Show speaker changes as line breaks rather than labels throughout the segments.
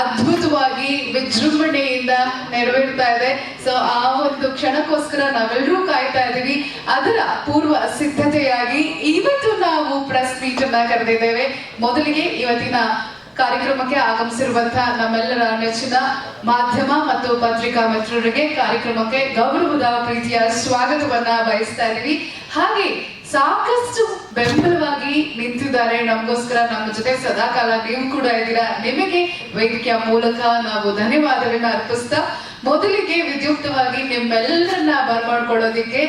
ಅದ್ಭುತವಾಗಿ ವಿಜೃಂಭಣೆಯಿಂದ ನೆರವೇರ್ತಾ ಇದೆ. ಸೊ ಆ ಒಂದು ಕ್ಷಣಕ್ಕೋಸ್ಕರ ನಾವೆಲ್ಲರೂ ಕಾಯ್ತಾ ಇದ್ದೀವಿ. ಅದರ ಪೂರ್ವ ಸಿದ್ಧತೆಯಾಗಿ ಇವತ್ತು ನಾವು ಪ್ರೆಸ್ ಮೀಟ್ ಅನ್ನ ಕರೆದಿದ್ದೇವೆ. ಮೊದಲಿಗೆ ಇವತ್ತಿನ ಕಾರ್ಯಕ್ರಮಕ್ಕೆ ಆಗಮಿಸಿರುವಂತಹ ನಮ್ಮೆಲ್ಲರ ನೆಚ್ಚಿನ ಮಾಧ್ಯಮ ಮತ್ತು ಪತ್ರಿಕಾ ಮಿತ್ರರಿಗೆ ಕಾರ್ಯಕ್ರಮಕ್ಕೆ ಗೌರವದ ಪ್ರೀತಿಯ ಸ್ವಾಗತವನ್ನ ಬಯಸ್ತಾ ಇದ್ದೀವಿ. ಹಾಗೆ ಸಾಕಷ್ಟು ಬೆಂಬಲವಾಗಿ ನಿಂತಿದ್ದಾರೆ ನಮಗೋಸ್ಕರ, ನಮ್ಮ ಜೊತೆ ಸದಾಕಾಲ ನೀವು ಕೂಡ ಇದ್ದೀರಾ. ನಿಮಗೆ ವೇದಿಕೆಯ ಮೂಲಕ ನಾವು ಧನ್ಯವಾದಗಳನ್ನ ಅರ್ಪಿಸ್ತಾ ಮೊದಲಿಗೆ ವಿದ್ಯುಕ್ತವಾಗಿ ನಿಮ್ಮೆಲ್ಲರನ್ನ ಬರ್ಮಾಡ್ಕೊಳ್ಳೋದಿಕ್ಕೆ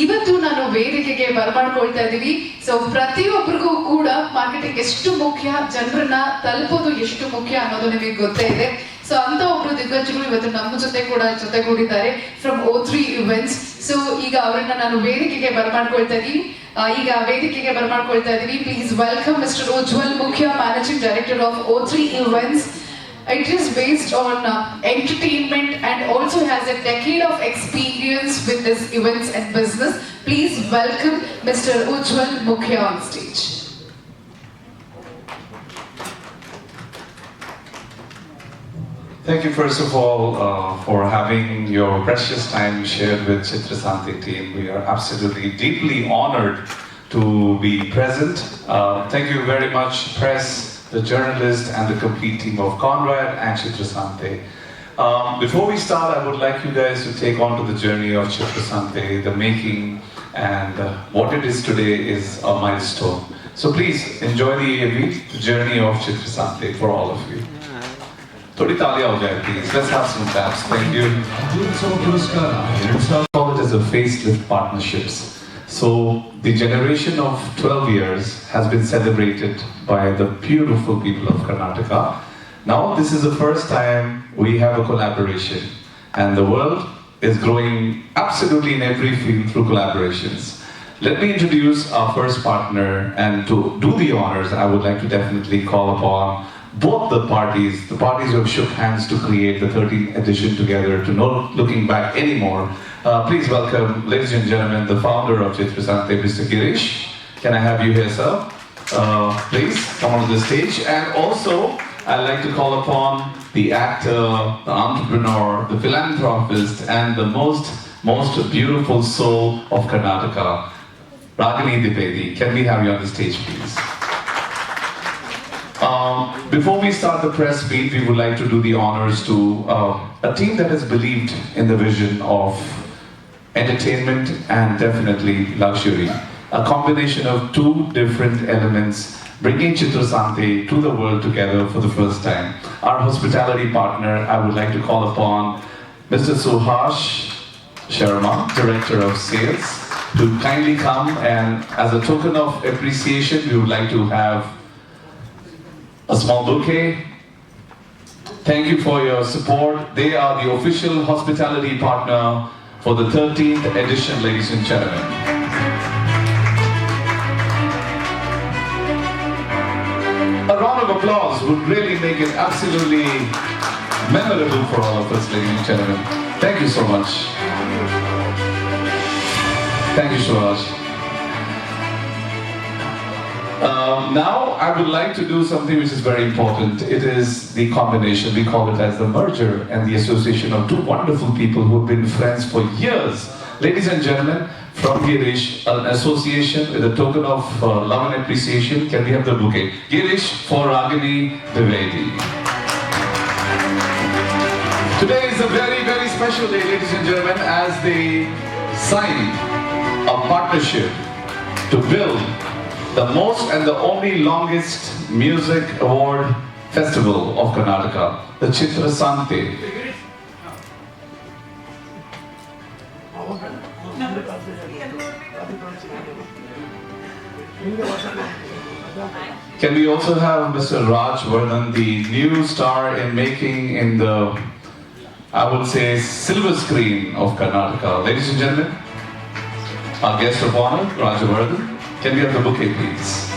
ಇವತ್ತು ನಾನು ವೇದಿಕೆಗೆ ಬರ್ಮಾಡ್ಕೊಳ್ತಾ ಇದ್ದೀವಿ. ಸೊ ಪ್ರತಿಯೊಬ್ಬರಿಗೂ ಕೂಡ ಮಾರ್ಕೆಟಿಂಗ್ ಎಷ್ಟು ಮುಖ್ಯ, ಜನರನ್ನ ತಲುಪೋದು ಎಷ್ಟು ಮುಖ್ಯ ಅನ್ನೋದು ನಿಮಗೆ ಗೊತ್ತೇ ಇದೆ. ಸೊ ಅಂತ ಒಬ್ರು ದಿಗ್ಗಜರು ಇವತ್ತು ನಮ್ಮ ಜೊತೆ ಕೂಡ ಜೊತೆಗೂಡಿದ್ದಾರೆ ಫ್ರಮ್ O3 Events. ಸೊ ಈಗ ಅವರನ್ನ ನಾನು ವೇದಿಕೆಗೆ ಬರ್ಮಾಡ್ಕೊಳ್ತಾ ಇದ್ದೀವಿ. ಪ್ಲೀಸ್ ವೆಲ್ಕಮ್ ಮಿಸ್ಟರ್ ಉಜ್ವಲ್ ಮುಖ್ಯ, managing director of O3 Events. It is based on entertainment and also has a decade of experience with this events and business. Please welcome Mr. Ujwal Mukhya on stage.
Thank you first of all for having your precious time shared with Chitrasanthi team. We are absolutely deeply honored to be present. Thank you very much, press, the journalist and the complete team of Conrad and Chitrasanthi. Before we start, I would like you guys to take on to the journey of Chitrasanthi, the making, and what it is today is a milestone. So please enjoy the journey of Chitrasanthi for all of you. Thodi taaliya ho jaye please. Let's have some claps. Thank you. Call it as a facelift partnerships. So the generation of 12 years has been celebrated by the beautiful people of Karnataka. Now this is the first time we have a collaboration, and the world is growing absolutely in every field through collaborations. Let me introduce our first partner, and to do the honors I would like to definitely call upon both the parties who have shook hands to create the 13th edition together, to no looking back anymore. Please welcome, ladies and gentlemen, the founder of Chitrasanthi, Mr. Girish. Can I have you here, sir? Please come onto the stage. And also, I'd like to call upon the actor, the entrepreneur, the philanthropist, and the most beautiful soul of Karnataka, Ragini Dwivedi. Can we have you on the stage, please? Before we start the press meet, we would like to do the honors to a team that has believed in the vision of entertainment and definitely luxury. A combination of two different elements bringing Chitrasanthi to the world together for the first time. Our hospitality partner, I would like to call upon Mr. Suhash Sharma, Director of Sales, to kindly come, and as a token of appreciation, we would like to have a small bouquet. Thank you for your support. They are the official hospitality partner for the 13th edition, ladies and gentlemen. A round of applause would really make it absolutely memorable for all of us, ladies and gentlemen. Thank you so much. Thank you so much. Now I would like to do something which is very important. It is the combination, we call it as the merger and the association of two wonderful people who have been friends for years. Ladies and gentlemen, from Girish, an association with a token of love and appreciation. Can we have the bouquet? Girish for Ragini Dwivedi. Today is a very, very special day, ladies and gentlemen, as they sign a partnership to build the most and the only longest music award festival of Karnataka, the Chitrasanthi. Can we also have Mr. Raj Vardhan, the new star in making in the, I would say, silver screen of Karnataka. Ladies and gentlemen, our guest of honor, Raj Vardhan. Can we have the bouquet, please?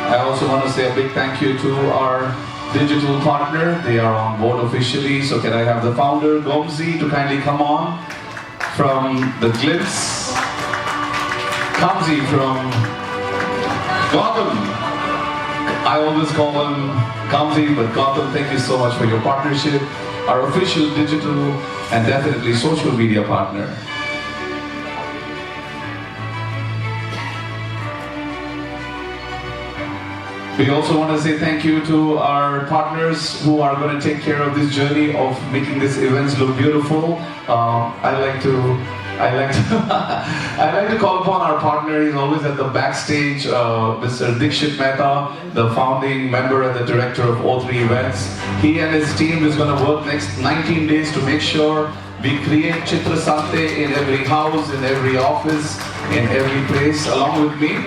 I also want to say a big thank you to our digital partner. They are on board officially. So can I have the founder, Gomzi, to kindly come on from the Glitz, Kamzi from Gotham. I always call him Kamzi, but Gotham, thank you so much for your partnership. Our official digital and definitely social media partner. We also want to say thank you to our partners who are going to take care of this journey of making these events look beautiful. I like to I like to call upon our partner. He's always at the backstage, Mr. Dikshit Mehta, the founding member and the director of O3 Events. He and his team is going to work next 19 days to make sure we create Chitra Sante in every house, in every office, in every place, along with me.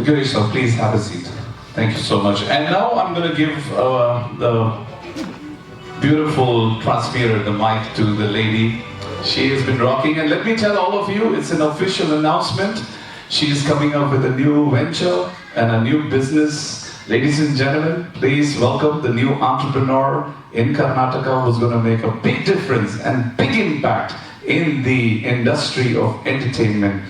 Girish, sir, please have a seat. Thank you so much. And now I'm going to give the beautiful transmitter, the mic, to the lady. She has been rocking, and let me tell all of you, it's an official announcement. She is coming up with a new venture and a new business. Ladies and gentlemen, please welcome the new entrepreneur in Karnataka who's going to make a big difference and big impact in the industry of entertainment.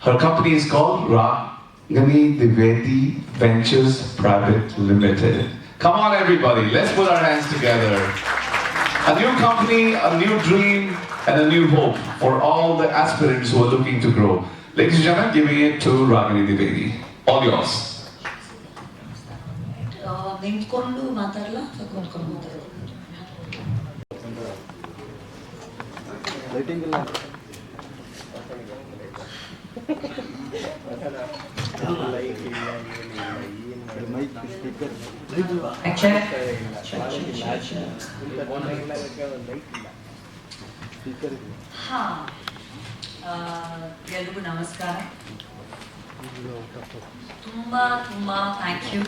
Her company is called Ragini Dwivedi Ventures Private Limited. Come on everybody, let's put our hands together. A new company, a new dream, and a new hope for all the aspirants who are looking to grow. Ladies and gentlemen, giving it to Ragini Dwivedi. All yours.
ನಿಂತ್ಕೊಂಡು ಮಾತಾಡಲ್ಲ ಕೂತ್ಕೊಂಡು ಮಾತಾಡೋದು ಎಲ್ರಿಗೂ ನಮಸ್ಕಾರ. ತುಂಬಾ thank you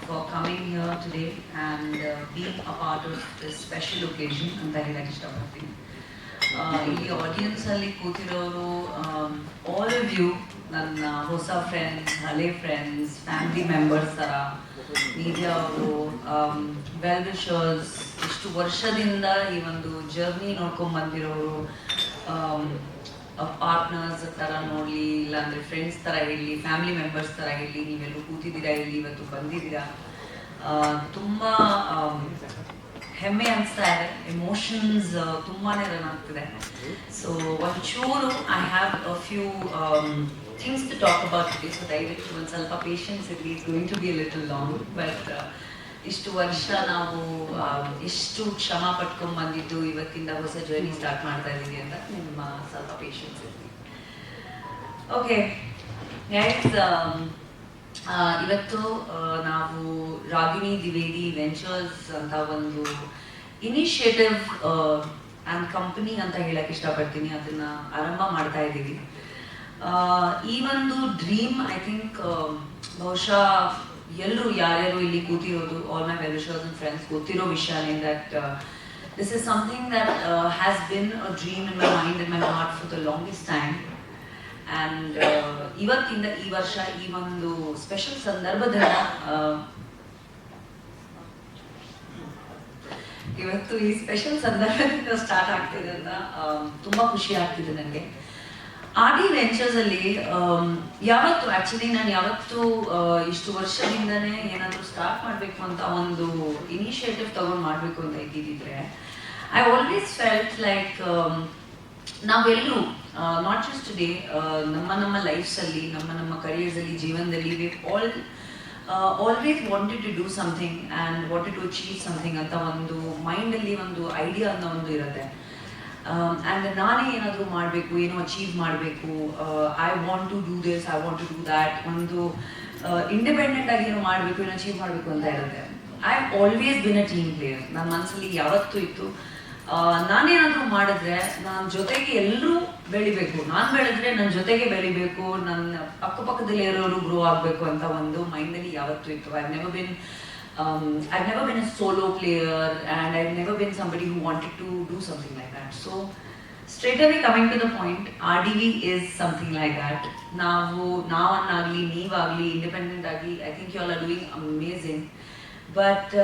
for coming here today and being a part of this special occasion ಅಂತ ಹೇಳಕ್ಕೆ ಇಷ್ಟಪಡ್ತೀನಿ. ಇಲ್ಲಿ ಆಡಿಯನ್ಸ್ ಅಲ್ಲಿ ಕೂತಿರೋರು ಆಲ್ ಆಫ್ ಯು ನನ್ನ ಹೊಸ ಫ್ರೆಂಡ್ಸ್, ಹಳೆ ಫ್ರೆಂಡ್ಸ್, ಫ್ಯಾಮಿಲಿ ಮೆಂಬರ್ಸ್ ಥರ, ಮೀಡಿಯಾ ಅವರು, ವೆಲ್ ವಿಶರ್ಸ್, ಇಷ್ಟು ವರ್ಷದಿಂದ ಈ ಒಂದು ಜರ್ನಿ ನೋಡ್ಕೊಂಡು ಬಂದಿರೋರು, ಪಾರ್ಟ್ನರ್ಸ್ ಥರ ನೋಡಲಿ, ಇಲ್ಲಾಂದರೆ ಫ್ರೆಂಡ್ಸ್ ಥರ ಹೇಳಲಿ, ಫ್ಯಾಮಿಲಿ ಮೆಂಬರ್ಸ್ ಥರ ಹೇಳಲಿ, ನೀವೆಲ್ಲರೂ ಕೂತಿದ್ದೀರಾ ಇಲ್ಲಿ ಇವತ್ತು ಬಂದಿದ್ದೀರಾ. ತುಂಬ ಹೆಮ್ಮೆ ಅನಿಸ್ತಾ ಇದೆ, ಎಮೋಷನ್ಸ್ ತುಂಬಾ ರನ್ ಆಗ್ತಿದೆ. ಸೊ ಒಂಚೂರು I have a few things to talk about today. So ದಯವಿಟ್ಟು ಒಂದು ಸ್ವಲ್ಪ ಪೇಷನ್ಸ್ ಇರಲಿ, it's going to be a little long. But ಇಷ್ಟು ವರ್ಷ ನಾವು ಎಷ್ಟು ಶ್ರಮ ಪಟ್ಕೊಂಡು ಬಂದಿದ್ದು ಇವತ್ತಿಂದ ಹೊಸ ಜರ್ನಿ ಸ್ಟಾರ್ಟ್ ಮಾಡ್ತಾ ಇದ್ದೀವಿ ಅಂತ ನಿಮ್ಮ ಸ್ವಲ್ಪ ಪೇಷನ್ಸ್ ಇರಲಿ. ಓಕೆ ಗೈಸ್, ಇವತ್ತು ನಾವು ರಾಗಿಣಿ ದ್ವಿವೇದಿ ವೆಂಚರ್ಸ್ ಅಂತ ಒಂದು ಇನಿಷಿಯೇಟಿವ್ ಆ್ಯಂಡ್ ಕಂಪನಿ ಅಂತ ಹೇಳಕ್ಕೆ ಇಷ್ಟಪಡ್ತೀನಿ, ಅದನ್ನ ಆರಂಭ ಮಾಡ್ತಾ ಇದ್ದೀವಿ. ಈ ಒಂದು ಡ್ರೀಮ್ ಐ ಥಿಂಕ್ ಬಹುಶಃ ಎಲ್ಲರೂ ಯಾರ್ಯಾರು ಇಲ್ಲಿ ಕೂತಿರೋದು, all my well wishers and friends ಗೊತ್ತಿರೋ ವಿಷಯನೇ that this is something that has been a dream in my mind in my heart for the longest time. And ಇವತ್ತಿಂದ ಈ ವರ್ಷ ಈ ಒಂದು ಸ್ಪೆಷಲ್ ಸಂದರ್ಭದಿಂದ ಇವತ್ತು ಈ ಸ್ಪೆಷಲ್ ಸಂದರ್ಭದಿಂದ ಸ್ಟಾರ್ಟ್ ಆಗ್ತಿದೆ ಅಂತ ತುಂಬಾ ಖುಷಿ ಆಗ್ತಿದೆ ನನಗೆ. ಆಡಿ ವೆಂಚರ್ಸ್ ಅಲ್ಲಿ ಯಾವತ್ತು ಆಕ್ಚುಲಿ ನಾನು ಯಾವತ್ತು ಇಷ್ಟು ವರ್ಷದಿಂದನೇ ಏನಾದರೂ ಸ್ಟಾರ್ಟ್ ಮಾಡಬೇಕು ಅಂತ ಒಂದು ಇನಿಷಿಯೇಟಿವ್ ತಗೊಂಡು ಮಾಡಬೇಕು ಅಂತ ಇದ್ದಿದ್ರೆ, ಐ ಆಲ್ವೇಸ್ ಫೆಲ್ಟ್ ಲೈಕ್ ನಾವೆಲ್ಲರೂ ನಾಟ್ ಜಸ್ಟ್ ಟುಡೇ, ನಮ್ಮ ಲೈಫ್ಸಲ್ಲಿ, ನಮ್ಮ ಕರಿಯರ್ಸಲ್ಲಿ, ಜೀವನದಲ್ಲಿ we always wanted to do something and wanted to achieve something ಅಂತ ಒಂದು ಮೈಂಡಲ್ಲಿ ಒಂದು ಐಡಿಯಾ ಅನ್ನೋ ಒಂದು ಇರುತ್ತೆ. ಆ್ಯಂಡ್ ನಾನೇ ಏನಾದರೂ ಮಾಡಬೇಕು, ಏನೋ ಅಚೀವ್ ಮಾಡಬೇಕು, I want to do this, I want to do that, ಒಂದು ಇಂಡಿಪೆಂಡೆಂಟ್ ಆಗಿ ಏನೋ ಮಾಡಬೇಕು, ಏನೋ ಅಚೀವ್ ಮಾಡಬೇಕು ಅಂತ ಇರುತ್ತೆ. I always been a team player. ನನ್ನ ಮನಸ್ಸಲ್ಲಿ ಯಾವತ್ತೂ ಇತ್ತು, ನಾನೇನಾದರೂ ಮಾಡಿದ್ರೆ ನನ್ನ ಜೊತೆಗೆ ಎಲ್ಲರೂ ಬೆಳಿಬೇಕು, ನಾನು ಬೆಳೆದ್ರೆ ನನ್ನ ಜೊತೆಗೆ ಬೆಳಿಬೇಕು, ನನ್ನ ಅಕ್ಕಪಕ್ಕದಲ್ಲಿ ಇರೋರು ಗ್ರೋ ಆಗಬೇಕು ಅಂತ ಒಂದು ಮೈಂಡಲ್ಲಿ ಯಾವತ್ತೂ ಇತ್ತು. I never been I've never been a solo player and I've never been somebody who wanted to do something like that. So straight away coming to the point, RDV is something like that. Navannagli, neevagli, independent agli, I think you all are doing amazing. But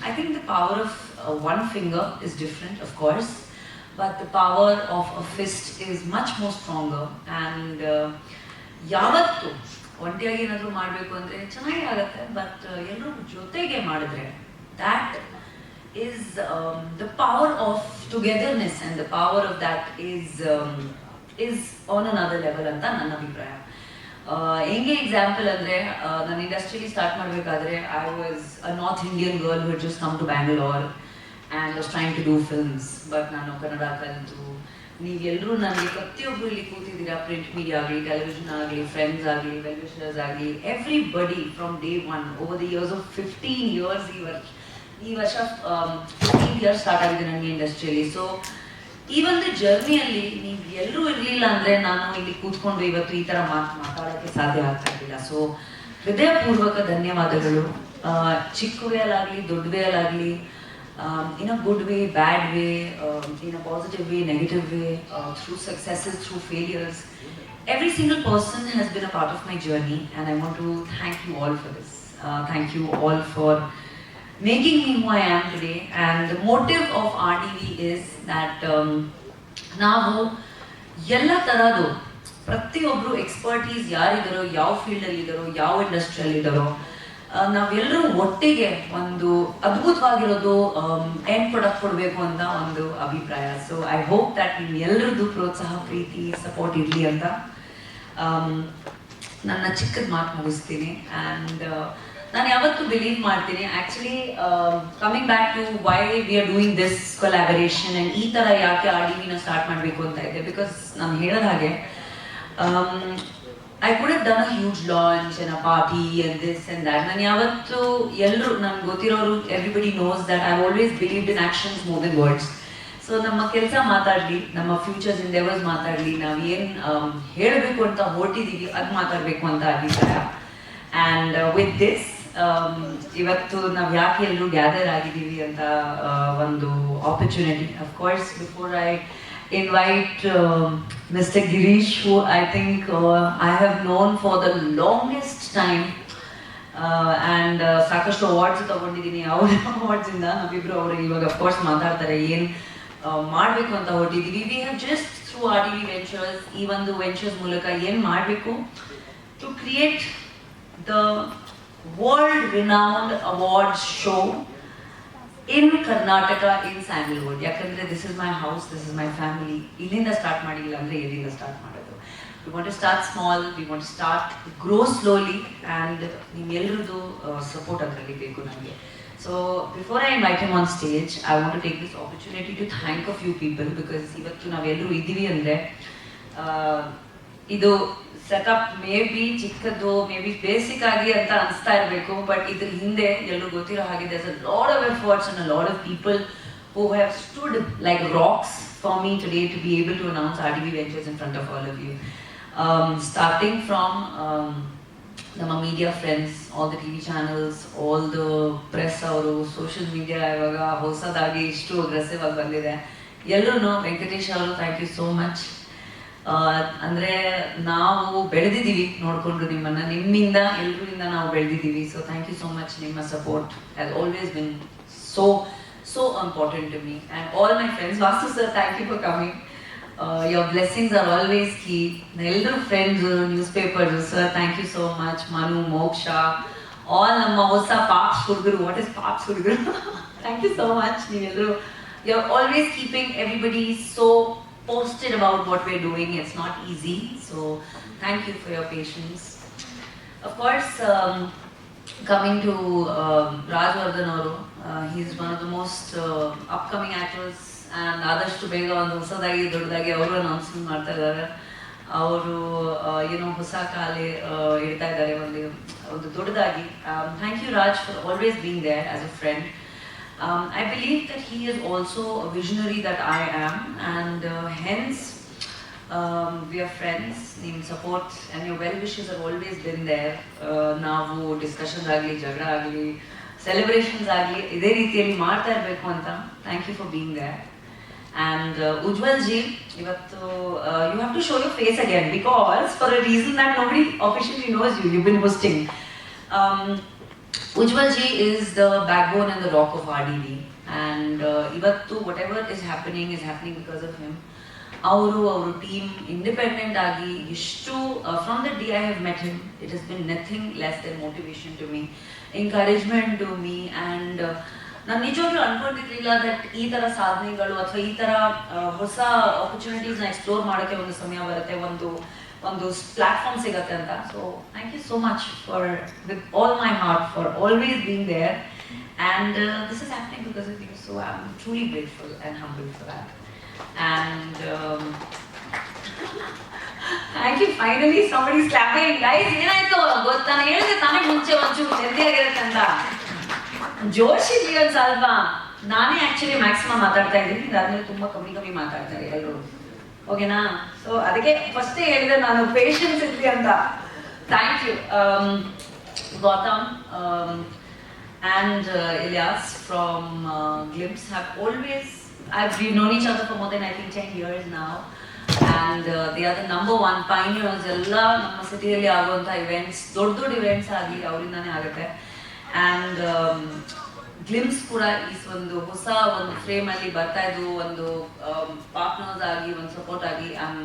I think the power of one finger is different, of course, but the power of a fist is much more stronger. And ಯಾವತ್ತು ಒಂಟಿಯಾಗಿ ಏನಾದರೂ ಮಾಡಬೇಕು ಅಂದರೆ ಚೆನ್ನಾಗಿ ಆಗುತ್ತೆ, but ಎಲ್ಲರೂ ಜೊತೆಗೆ ಮಾಡಿದ್ರೆ that is the power of togetherness, and the power of that is on another level ಅಂತ ನನ್ನ ಅಭಿಪ್ರಾಯ. ಹೆಂಗೆ ಎಕ್ಸಾಂಪಲ್ ಅಂದರೆ ನಾನು ಇಂಡಸ್ಟ್ರಿಯಲ್ಲಿ ಸ್ಟಾರ್ಟ್ ಮಾಡಬೇಕಾದ್ರೆ I was a north Indian girl who just come to Bangalore and was trying to do films. But ನಾನು ಕನ್ನಡ ಕಲಿತು, ನೀವೆಲ್ಲರೂ ನನಗೆ ಪ್ರತಿಯೊಬ್ಬರು ಇಲ್ಲಿ ಕೂತಿದ್ದೀರಾ, ಪ್ರಿಂಟ್ ಮೀಡಿಯಾ ಆಗಲಿ, ಟೆಲಿವಿಷನ್ ಆಗಲಿ, ಫ್ರೆಂಡ್ಸ್ ಆಗಲಿ, ವೆಲ್ ವಿಷರ್ಸ್ ಆಗಲಿ, everybody from day one over the years of 15 years ಈ ವರ್ಷ 15 years ಸ್ಟಾರ್ಟ್ ಆಗಿದೆ ನನಗೆ ಇಂಡಸ್ಟ್ರಿಯಲ್ಲಿ. ಸೊ ಈ ಒಂದು ಜರ್ನಿಯಲ್ಲಿ ನೀವು ಎಲ್ಲರೂ ಇರಲಿಲ್ಲ ಅಂದರೆ ನಾನು ಇಲ್ಲಿ ಕೂತ್ಕೊಂಡು ಇವತ್ತು ಈ ಥರ ಮಾತಾಡೋಕ್ಕೆ ಸಾಧ್ಯ ಆಗ್ತಾ ಇರಲಿಲ್ಲ. ಸೊ ಹೃದಯಪೂರ್ವಕ ಧನ್ಯವಾದಗಳು. ಚಿಕ್ಕ ವೇಲಾಗಲಿ ದೊಡ್ಡ ವೇಲಾಗಲಿ, in a good way, bad way, in a positive way, negative way, through successes, through failures. Every single person has been a part of my journey, and I want to thank you all for this. Thank you all for making me who I am today. And the motive of RDV is that ನಾವು ಎಲ್ಲ ಥರದ್ದು ಪ್ರತಿಯೊಬ್ಬರು expertise ಯಾರಿದ್ದಾರೋ, ಯಾವ ಫೀಲ್ಡಲ್ಲಿ ಇದ್ದಾರೋ, ಯಾವ ಇಂಡಸ್ಟ್ರಿಯಲ್ಲಿ ಇದ್ದಾರೋ, ನಾವೆಲ್ಲರೂ ಒಟ್ಟಿಗೆ ಒಂದು ಅದ್ಭುತವಾಗಿರೋದು ಎಂಡ್ ಪ್ರಾಡಕ್ಟ್ ಕೊಡಬೇಕು ಅಂತ ಒಂದು ಅಭಿಪ್ರಾಯ. ಸೊ ಐ ಹೋಪ್ ದ್ಯಾಟ್ ನೀವು ಎಲ್ಲರದ್ದು ಪ್ರೋತ್ಸಾಹ, ಪ್ರೀತಿ, ಸಪೋರ್ಟ್ ಇರಲಿ ಅಂತ ನನ್ನ ಚಿಕ್ಕದ ಮಾತು ಮುಗಿಸ್ತೀನಿ. ಆ್ಯಂಡ್ ನಾನು ಯಾವತ್ತೂ ಬಿಲೀವ್ ಮಾಡ್ತೀನಿ, actually coming back to why we are doing this collaboration and ಈ ಥರ ಯಾಕೆ RDVನ ಸ್ಟಾರ್ಟ್ ಮಾಡಬೇಕು ಅಂತ ಇದೆ. ಬಿಕಾಸ್ ನಾನು ಹೇಳಿದ ಹಾಗೆ I could have done a huge launch and a party and this and that. ನಾನು ಯಾವತ್ತು ಎಲ್ಲರೂ ನಮ್ಗೆ ಗೊತ್ತಿರೋರು, everybody knows that I've always believed in actions more than words. So ನಮ್ಮ ಕೆಲಸ ಮಾತಾಡಲಿ, ನಮ್ಮ ಫ್ಯೂಚರ್ಸ್ ಎಂಡೆವರ್ಸ್ ಮಾತಾಡಲಿ, ನಾವು ಏನು ಹೇಳಬೇಕು ಅಂತ ಹೊರಟಿದ್ದೀವಿ ಅದು ಮಾತಾಡಬೇಕು ಅಂತ ಅಭಿಪ್ರಾಯ. ಆ್ಯಂಡ್ ವಿತ್ ದಿಸ್ ಇವತ್ತು ನಾವು ಯಾಕೆ ಎಲ್ಲರೂ ಗ್ಯಾದರ್ ಆಗಿದ್ದೀವಿ ಅಂತ ಒಂದು opportunity. Of course before I invite Mr. Girish, who I think I have known for the longest time, and ಸಾಕಷ್ಟು ಅವಾರ್ಡ್ಸ್ ತಗೊಂಡಿದ್ದೀನಿ. ಅವ್ರ ಅವಾರ್ಡ್ಸಿಂದ ನಾವಿಬ್ಬರು ಅವರು ಇವಾಗ ಅಫ್ಕೋರ್ಸ್ ಮಾತಾಡ್ತಾರೆ ಏನು ಮಾಡಬೇಕು ಅಂತ ಹೊರಟಿದ್ದೀವಿ. We have just through RDV ventures, ಈ ಒಂದು ವೆಂಚರ್ಸ್ ಮೂಲಕ ಏನು ಮಾಡಬೇಕು to create the world renowned awards show in Karnataka, in Sandalwood. ಯಾಕಂದರೆ this is my house, this is my family. ಇಲ್ಲಿಂದ ಸ್ಟಾರ್ಟ್ ಮಾಡಿಲ್ಲ ಅಂದರೆ ಎಲ್ಲಿಂದ ಸ್ಟಾರ್ಟ್ ಮಾಡೋದು? We want to start small, we want to start, grow slowly, and ನಿಮ್ಮೆಲ್ಲರದ್ದು support ಅದರಲ್ಲಿ ಬೇಕು ನನಗೆ. So before I invite him on stage, I want to take this opportunity to thank a few people, because ಇವತ್ತು ನಾವೆಲ್ಲರೂ ಇದ್ದೀವಿ ಅಂದರೆ ಇದು setup may be ಚಿಕ್ಕದು, ಮೇ ಬಿ ಬೇಸಿಕ್ ಆಗಿ ಅಂತ ಅನಿಸ್ತಾ ಇರಬೇಕು, ಬಟ್ ಇದ್ರ ಹಿಂದೆ ಎಲ್ಲರೂ ಗೊತ್ತಿರೋ ಹಾಗೆ there's a lot of efforts and a lot of people who have stood like rocks for me today to be able to announce RDV Ventures in front of all of you. Starting from ನಮ್ಮ media friends, all the TV channels, all the press ಅವರು, social media ಇವಾಗ ಹೊಸದಾಗಿ ಇಷ್ಟು aggressive ಆಗಿ ಬಂದಿದೆ. ಎಲ್ಲರೂ ವೆಂಕಟೇಶ್ ಅವರು, thank you so much. ಅಂದರೆ ನಾವು ಬೆಳೆದಿದ್ದೀವಿ ನೋಡಿಕೊಂಡು ನಿಮ್ಮನ್ನು, ನಿಮ್ಮಿಂದ ಎಲ್ಲರಿಂದ ನಾವು ಬೆಳೆದಿದ್ದೀವಿ. So thank you so much. ನಿಮ್ಮ support has always been so important to me. And all my friends, Vasu sir, thank you for coming. Your blessings are always key. Elder friends, newspapers, sir, thank you so much. Manu, Moksha, all namma hosa Paps Hudguru. What is Paps Hudguru? Thank you so much. You're always keeping everybody so posted about what we're doing. It's not easy. So thank you for your patience. Of course, coming to Rajwardhan Auru, he's one of the most upcoming actors, and ಆದಷ್ಟು ಬೇಗ ಒಂದು ಹೊಸದಾಗಿ ದೊಡ್ಡದಾಗಿ ಅವರು announcement ಮಾಡ್ತಾ ಇದ್ದಾರೆ. ಅವರು ಏನೋ ಹೊಸ ಕಾಲೇ ಇಡ್ತಾ ಇದ್ದಾರೆ ಒಂದು ದೊಡ್ಡದಾಗಿ. Thank you Raj for always being there as a friend. I believe that he is also a visionary that I am, and hence we are friends. Your support and your well wishes have always been there. Now discussions agli, jagda agli, celebrations ಆಗಲಿ ಇದೇ ರೀತಿಯಲ್ಲಿ ಮಾಡ್ತಾ ಇರಬೇಕು ಅಂತ. Thank you for being there. And Ujjwal ji, ivattu you have to show your face again because for a reason that nobody officially knows you. You've been hosting. Ujjwal ji is the backbone and the rock of RDV, and ivattu whatever is happening because of him. Our team independent agi ishtu from the day I have met him, it has been nothing less than motivation to me, encouragement to me, and ನಾನು ನಿಜವಾಗ್ಲೂ ಅನ್ಕೊಂಡಿರ್ಲಿಲ್ಲ that ಈ ತರ ಸಾಧನೆಗಳು ಅಥವಾ ಈ ತರ ಹೊಸ ಆಪರ್ಚುನಿಟೀಸ್ನ ಎಕ್ಸ್ಪ್ಲೋರ್ ಮಾಡೋಕ್ಕೆ ಒಂದು ಸಮಯ ಬರುತ್ತೆ, ಒಂದು ಪ್ಲಾಟ್ಫಾರ್ಮ್ ಸಿಗತ್ತೆ ಅಂತ. So thank you so much for with all my heart for always being there, and this is happening because of you. So I am truly grateful and humble for that. And thank you. Finally somebody is clapping. Guys ಏನಾಯ್ತು ಗೊತ್ತಾ? ನಾನು ಹೇಳಿದೆ ತಾನೇ ಮುಂಚೆ ಒಂಚೂರು ನೆಮ್ಮದಿ ಆಗಿರುತ್ತೆ ಅಂತ. ಜೋಶ್ ಇರ್ಲಿ ಒಂದು ಸ್ವಲ್ಪ. ನಾನೇ ಆಕ್ಚುಲಿ ಮ್ಯಾಕ್ಸಿಮಮ್ ಮಾತಾಡ್ತಾ ಇದ್ದೀನಿ, ಇದಾದ್ಮೇಲೆ ತುಂಬಾ ಕಮ್ಮಿ ಮಾತಾಡ್ತಾರೆ ಎಲ್ಲರೂ, ಓಕೆನಾ? ಸೊ ಅದಕ್ಕೆ ಫಸ್ಟೇ ಹೇಳಿದೆ ನಾನು ಪೇಷನ್ಸ್ ಇರ್ಲಿ ಅಂತ. Thank you Gautam and Ilyas from Glimpse have always, we've known each other for more than I think 10 years now, and they are the number one pioneers. Ella namma cityalli aguanta events, dod events agi avrindaane agutte. And glimpse ಕೂಡ ಈ ಒಂದು ಹೊಸ ಒಂದು frame ಅಲ್ಲಿ ಬರ್ತಾ ಇದ್ದು ಒಂದು partners ಆಗಿ ಒಂದು ಸಪೋರ್ಟ್ ಆಗಿ. I am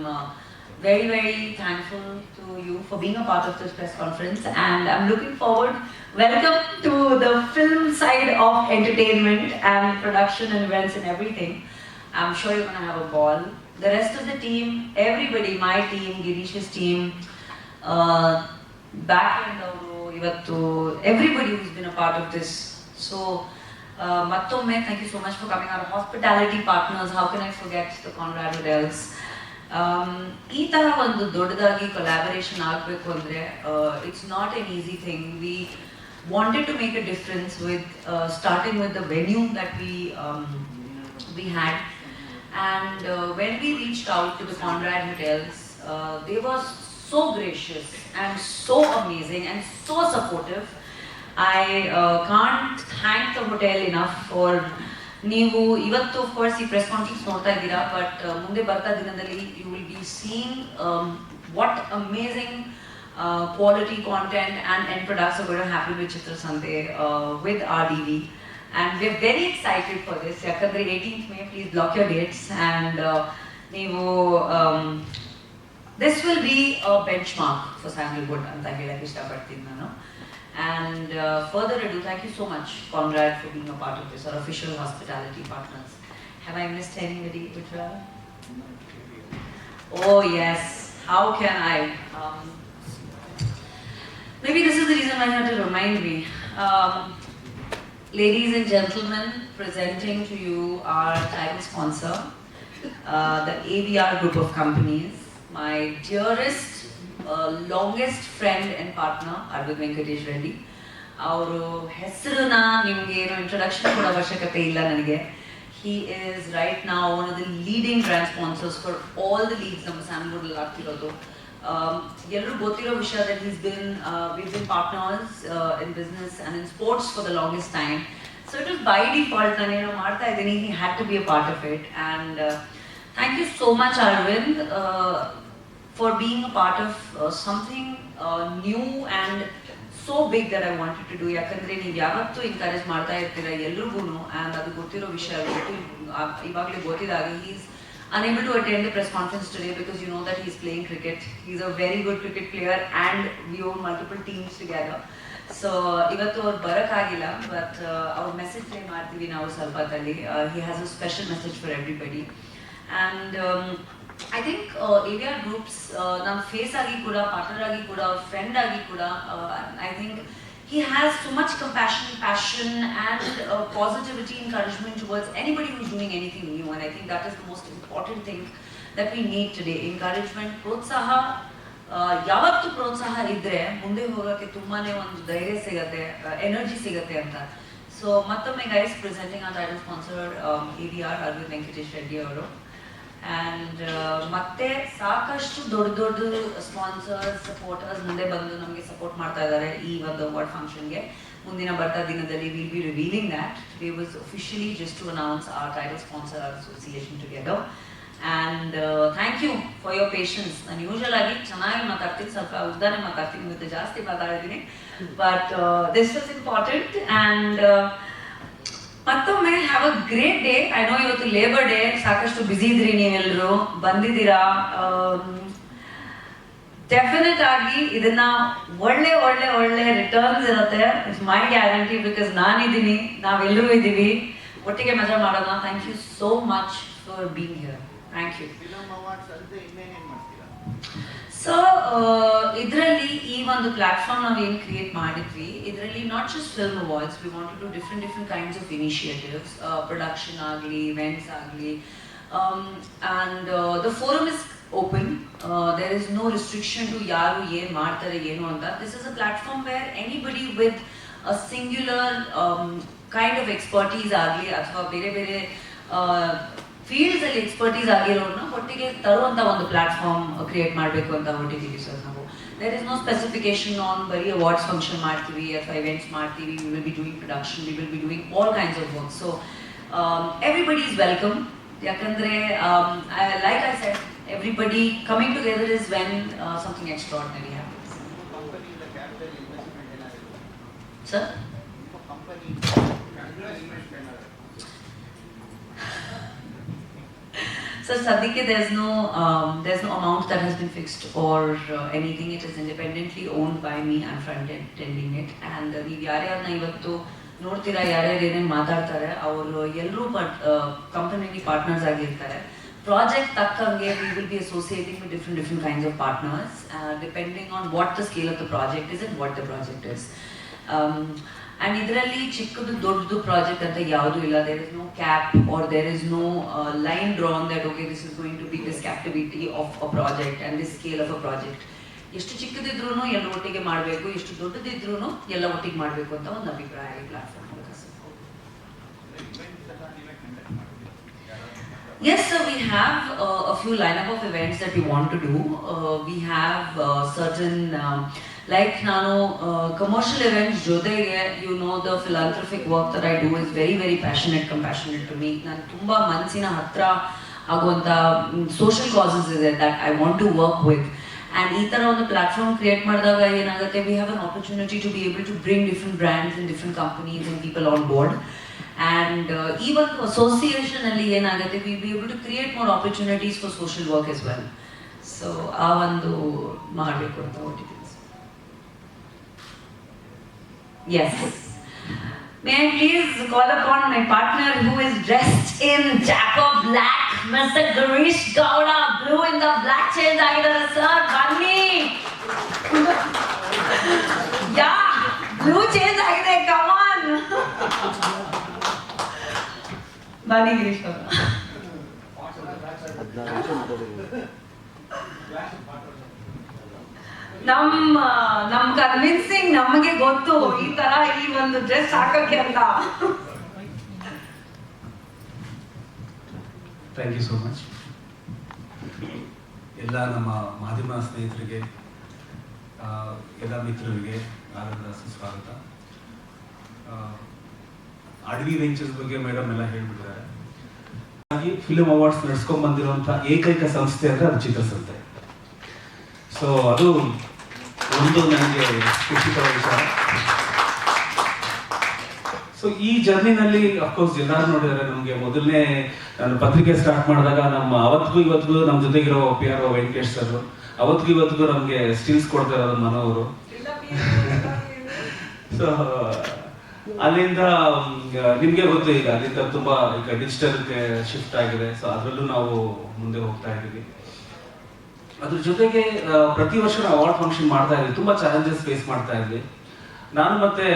very very thankful to you for being a part of this press conference, and I am looking forward. Welcome to the film side of entertainment and production and events and everything. I'm sure you're going to have a ball. The rest of the team, everybody, my team, Girish's team, back end ivattu, everybody who's been a part of this. So mattomme thank you so much for coming. Our hospitality partners, how can I forget the Conrad Hotels. ee tara ondu doddadagi collaboration agbeku andre it's not an easy thing. We wanted to make a difference with starting with the venue that we had, and when we reached out to the Conrad Hotels, they were so gracious and so amazing and so supportive. I can't thank the hotel enough for ನೀವು ಇವತ್ತು of course ಈ press conference ನೋಡ್ತಾ ಇದ್ದೀರಾ, but ಮುಂದೆ ಬರ್ತಾ ದಿನದಲ್ಲಿ you will be seeing what amazing quality content and end products are going to happen with Chitrasante with RDV, and we're very excited for this. Yakandre 18th May, please block your dates, and this will be a benchmark for Sandalwood anta helake ishtapadtini nanu. And further ado, thank you so much Conrad for being a part of this, our official hospitality partners. Have I missed anybody, Ujjwal? Oh yes, how can I? Maybe this is the reason why you have to remind me. Ladies and gentlemen, presenting to you our title sponsor, the AVR group of companies. My dearest, longest friend and partner, Arvind Venkatesh Reddy. Our ಹೆಸರನ್ನ ನಿಮಗೆ ಏನು introduction ಕೊಡೋ ಅವಶ್ಯಕತೆ ಇಲ್ಲ ನನಗೆ. He is right now one of the leading brand sponsors for all the leagues ನಮ್ಮ Sandalwood ಅಲ್ಲಿ ಆಗ್ತಿರೋದು. ಎಲ್ಲರೂ ಗೊತ್ತಿರೋ ವಿಷಯ that we've been partners in business and in sports for the longest time. So it was by default ನಾನೇನೋ ಮಾಡ್ತಾ ಇದ್ದೀನಿ, he had to be a part of it. And thank you so much Arvind for being a part of something new and so big that I wanted to do. ಯಾಕಂದ್ರೆ ನೀವು ಯಾವತ್ತೂ encourage ಮಾಡ್ತಾ ಇರ್ತೀರ ಎಲ್ರಿಗೂ, and ಅದು ಗೊತ್ತಿರೋ ವಿಷಯ ಇವಾಗಲೇ ಗೊತ್ತಿದಾಗ he is unable to attend the press conference today because you know that he is playing cricket. He is a very good cricket player and we own multiple teams together. So ivattu ಅವರು ಬರಕ್ಕಾಗಿಲ್ಲ, but our message play ಮಾಡ್ತೀವಿ ನಾವು ಸ್ವಲ್ಪ ಹೊತ್ತಲ್ಲಿ. He has a special message for everybody, and I think AVR groups ನಮ್ಮ face ಆಗಿ ಕೂಡ, partner ಆಗಿ ಕೂಡ, ಫ್ರೆಂಡ್ ಆಗಿ ಕೂಡ, I think he has so much compassion, passion and positivity, encouragement towards anybody who's doing anything new, and I think that is the most important thing that we need today. Encouragement, ಪ್ರೋತ್ಸಾಹ, ಯಾವತ್ತು ಪ್ರೋತ್ಸಾಹ ಇದ್ರೆ ಮುಂದೆ ಹೋಗೋಕ್ಕೆ ತುಂಬಾನೇ ಒಂದು ಧೈರ್ಯ ಸಿಗತ್ತೆ, ಎನರ್ಜಿ ಸಿಗತ್ತೆ ಅಂತ. ಸೊ ಮತ್ತೊಮ್ಮೆ guys, presenting our title sponsor AVR Arvind Venkatesh Reddy ಅವರು. ಆ್ಯಂಡ್ ಮತ್ತೆ ಸಾಕಷ್ಟು ದೊಡ್ಡ ಸ್ಪಾನ್ಸರ್ಸ್, ಸಪೋರ್ಟರ್ಸ್ ಮುಂದೆ ಬಂದು ನಮಗೆ ಸಪೋರ್ಟ್ ಮಾಡ್ತಾ ಇದ್ದಾರೆ ಈ ಒಂದು ಅವಾರ್ಡ್ ಫಂಕ್ಷನ್ಗೆ. ಮುಂದಿನ ಬರ್ತಾ ದಿನದಲ್ಲಿ will be revealing that. We was officially just to announce our title sponsor our association together. And thank you for your patience. ನಾನು ಯೂಶಲ್ ಆಗಿ ಚೆನ್ನಾಗಿ ಮಾತಾಡ್ತೀನಿ, ಸ್ವಲ್ಪ ಉದ್ದಾನೆ ಮಾತಾಡ್ತೀನಿ, ಮತ್ತೆ ಜಾಸ್ತಿ ಮಾತಾಡ್ತೀನಿ, but this was important. And ಮತ್ತೊಮ್ಮೆ have a great day. I know ಇವತ್ತು ಲೇಬರ್ ಡೇ, ಸಾಕಷ್ಟು ಬ್ಯುಸಿ ಇದ್ರಿ ನೀವೆಲ್ಲರೂ, ಬಂದಿದ್ದೀರಾ. ಡೆಫಿನೆಟ್ ಆಗಿ ಇದನ್ನ ಒಳ್ಳೆ ಒಳ್ಳೆ ಒಳ್ಳೆ ರಿಟರ್ನ್ಸ್ ಇರುತ್ತೆ, ಇಟ್ಸ್ ಮೈ ಗ್ಯಾರಂಟಿ. ಬಿಕಾಸ್ ನಾನಿದ್ದೀನಿ, ನಾವೆಲ್ಲರೂ ಇದ್ದೀವಿ, ಒಟ್ಟಿಗೆ ಮಜಾ ಮಾಡೋಣ. Thank you so much for being here. Thank you. So ಇದರಲ್ಲಿ ಈ ಒಂದು ಪ್ಲಾಟ್ಫಾರ್ಮ್ ನಾವು ಏನು ಕ್ರಿಯೇಟ್ ಮಾಡಿದ್ವಿ, ಇದರಲ್ಲಿ not just film awards, we want to do different kinds of initiatives, production ಆಗಲಿ, ಇವೆಂಟ್ಸ್ ಆಗಲಿ. And the forum is open, there is no restriction to ಯಾರು ಏನು ಮಾಡ್ತಾರೆ ಏನು ಅಂತ. This is a platform where anybody with a singular kind of expertise ಆಗಲಿ ಅಥವಾ ಬೇರೆ ಬೇರೆ ಫೀಲ್ಡ್ಸ್ ಅಲ್ಲಿ ಎಕ್ಸ್ಪರ್ಟೀಸ್ ಆಗಿರೋರನ್ನ ಒಟ್ಟಿಗೆ ತರುವಂತ ಒಂದು ಪ್ಲಾಟ್ಫಾರ್ಮ್ ಕ್ರಿಯೇಟ್ ಮಾಡಬೇಕು ಅಂತ ಹೊರಟಿದ್ದೀವಿ ಸರ್ ನಾವು. There is no specification on ಬರೀ ಅವಾರ್ಡ್ಸ್ ಫಂಕ್ಷನ್ ಮಾಡ್ತೀವಿ ಅಥವಾ ಇವೆಂಟ್ಸ್ ಮಾಡ್ತೀವಿ. We will be doing production, we will be doing all kinds of work. So everybody is welcome. ಯಾಕಂದ್ರೆ like I said, everybody coming together is when something extraordinary happens. Sir So Sadhike, there's no amount that has been fixed or anything. It is independently owned by me. I'm front-ending it. And ನೀವು ಯಾರ್ಯಾರನ್ನ ಇವತ್ತು ನೋಡ್ತೀರಾ, ಯಾರ್ಯಾರು ಏನೇನು ಮಾತಾಡ್ತಾರೆ, ಅವರು ಎಲ್ಲರೂ ಕಂಪನಿಗೆ partners ಆಗಿರ್ತಾರೆ. ಪ್ರಾಜೆಕ್ಟ್ ತಕ್ಕಂಗೆ we will be associating with different kinds of partners, depending on what the scale of the project is and what the project is. And ಇದರಲ್ಲಿ ಚಿಕ್ಕದು ದೊಡ್ಡದು ಪ್ರಾಜೆಕ್ಟ್ ಅಂತ ಯಾವುದೂ ಇಲ್ಲ. There is no cap or there is no line drawn that okay this is going to be this captivity of a project and this scale of a project. ಎಷ್ಟು ಚಿಕ್ಕದಿದ್ರೂ ಎಲ್ಲ ಒಟ್ಟಿಗೆ ಮಾಡಬೇಕು, ಎಷ್ಟು ದೊಡ್ಡದಿದ್ರೂ ಎಲ್ಲ ಒಟ್ಟಿಗೆ ಮಾಡಬೇಕು ಅಂತ ಒಂದು ಅಭಿಪ್ರಾಯ ಈ platform. Yes, sir, we have a few lineup of events that we want to do. We have certain like ನಾನು commercial events ಜೊತೆಗೆ, you know, the philanthropic work that I do is very passionate, compassionate to me. ನಾನು ತುಂಬಾ ಮನಸ್ಸಿನ ಹತ್ರ ಆಗುವಂತ social causes ಇದೆ that I want to work with. And ಈ ತರ ಒಂದು ಪ್ಲಾಟ್ಫಾರ್ಮ್ ಕ್ರಿಯೇಟ್ ಮಾಡಿದಾಗ ಏನಾಗುತ್ತೆ, we have an opportunity to be able to bring different brands and different companies and people on board. And ಈ ಒಂದು ಅಸೋಸಿಯೇಷನ್ ಅಲ್ಲಿ ಏನಾಗುತ್ತೆ, we be able to create more opportunities for social work as well. So ಆ ಒಂದು ಮಾಡಬೇಕು ಅಂತ ಹೊರಟಿದ್ದೀನಿ. Yes. May I please call upon my partner who is dressed in Jacko black, Mr. Girish Gowda, blue in the black chains ಆಗಿದ್ದಾರೆ sir, ಬನ್ನಿ. Yeah, blue chains ಆಗಿದೆ, come on. ಬನ್ನಿ ಗಿರೀಶ್ ಗೌಡ. ನಮ್ convincing ನಮಗೆ ಗೊತ್ತು ಈ ತರ ಈ ಒಂದು ಡ್ರೆಸ್ ಹಾಕಕ್ಕೆ ಅಂತ.
Thank you so much. ಎಲ್ಲ ನಮ್ಮ ಮಾಧ್ಯಮ ಸ್ನೇಹಿತರಿಗೆ, ಎಲ್ಲ ಮಿತ್ರರಿಗೆ ಆನಂದ ಸುಸ್ವಾಗತ. ಅಡವಿ ವೆಂಚರ್ಸ್ ಬಗ್ಗೆ ಮೇಡಮ್ ಎಲ್ಲ ಹೇಳ್ಬಿಟ್ಟಿದ್ದಾರೆ. ಹಾಗೆ ಫಿಲ್ಮ್ ಅವಾರ್ಡ್ಸ್ ನಡೆಸ್ಕೊಂಡ್ ಬಂದಿರುವಂತಹ ಏಕೈಕ ಸಂಸ್ಥೆ ಅಂದ್ರೆ ಅದು ಚಿತ್ರಸಂತೆ. ಸೊ ಅದು ಒಂದು ನನಗೆ ಖುಷಿಕರ ವಿಚಾರ. ಸೊ ಈ ಜರ್ನಿನಲ್ಲಿ ಅಫ್ಕೋರ್ಸ್ ಎಲ್ಲರೂ ನೋಡಿದ್ದಾರೆ. ನಮಗೆ ಮೊದಲನೇ ನಾನು ಪತ್ರಿಕೆ ಸ್ಟಾರ್ಟ್ ಮಾಡಿದಾಗ ನಮ್ಮ ಅವತ್ತಿಗೂ ಇವತ್ತಿಗೂ ನಮ್ಮ ಜೊತೆಗಿರೋ PR ವೆಂಕಟೇಶ್ ಸರ್, ಅವತ್ತಿಗೂ ಇವತ್ತಿಗೂ ನಮಗೆ ಸ್ಟಿಲ್ಸ್ ಕೊಡ್ತಾ ಇರೋದು ಮನೋವರು. ಸೊ ಅಲ್ಲಿಂದ ನಿಮ್ಗೆ ಗೊತ್ತು, ಈಗ ಅಲ್ಲಿಂದ ತುಂಬಾ ಈಗ ಡಿಜಿಟಲ್ಗೆ ಶಿಫ್ಟ್ ಆಗಿದೆ. ಸೊ ಅದರಲ್ಲೂ ನಾವು ಮುಂದೆ ಹೋಗ್ತಾ ಇದ್ದೀವಿ. ಅದ್ರ ಜೊತೆಗೆ ಪ್ರತಿ ವರ್ಷ ನಾವು ಅವಾರ್ಡ್ ಫಂಕ್ಷನ್ ಮಾಡ್ತಾ ಇದ್ವಿ. ತುಂಬಾ ಚಾಲೆಂಜಸ್ ಫೇಸ್ ಮಾಡ್ತಾ ಇದ್ವಿ. ನಾನು ಮತ್ತೆ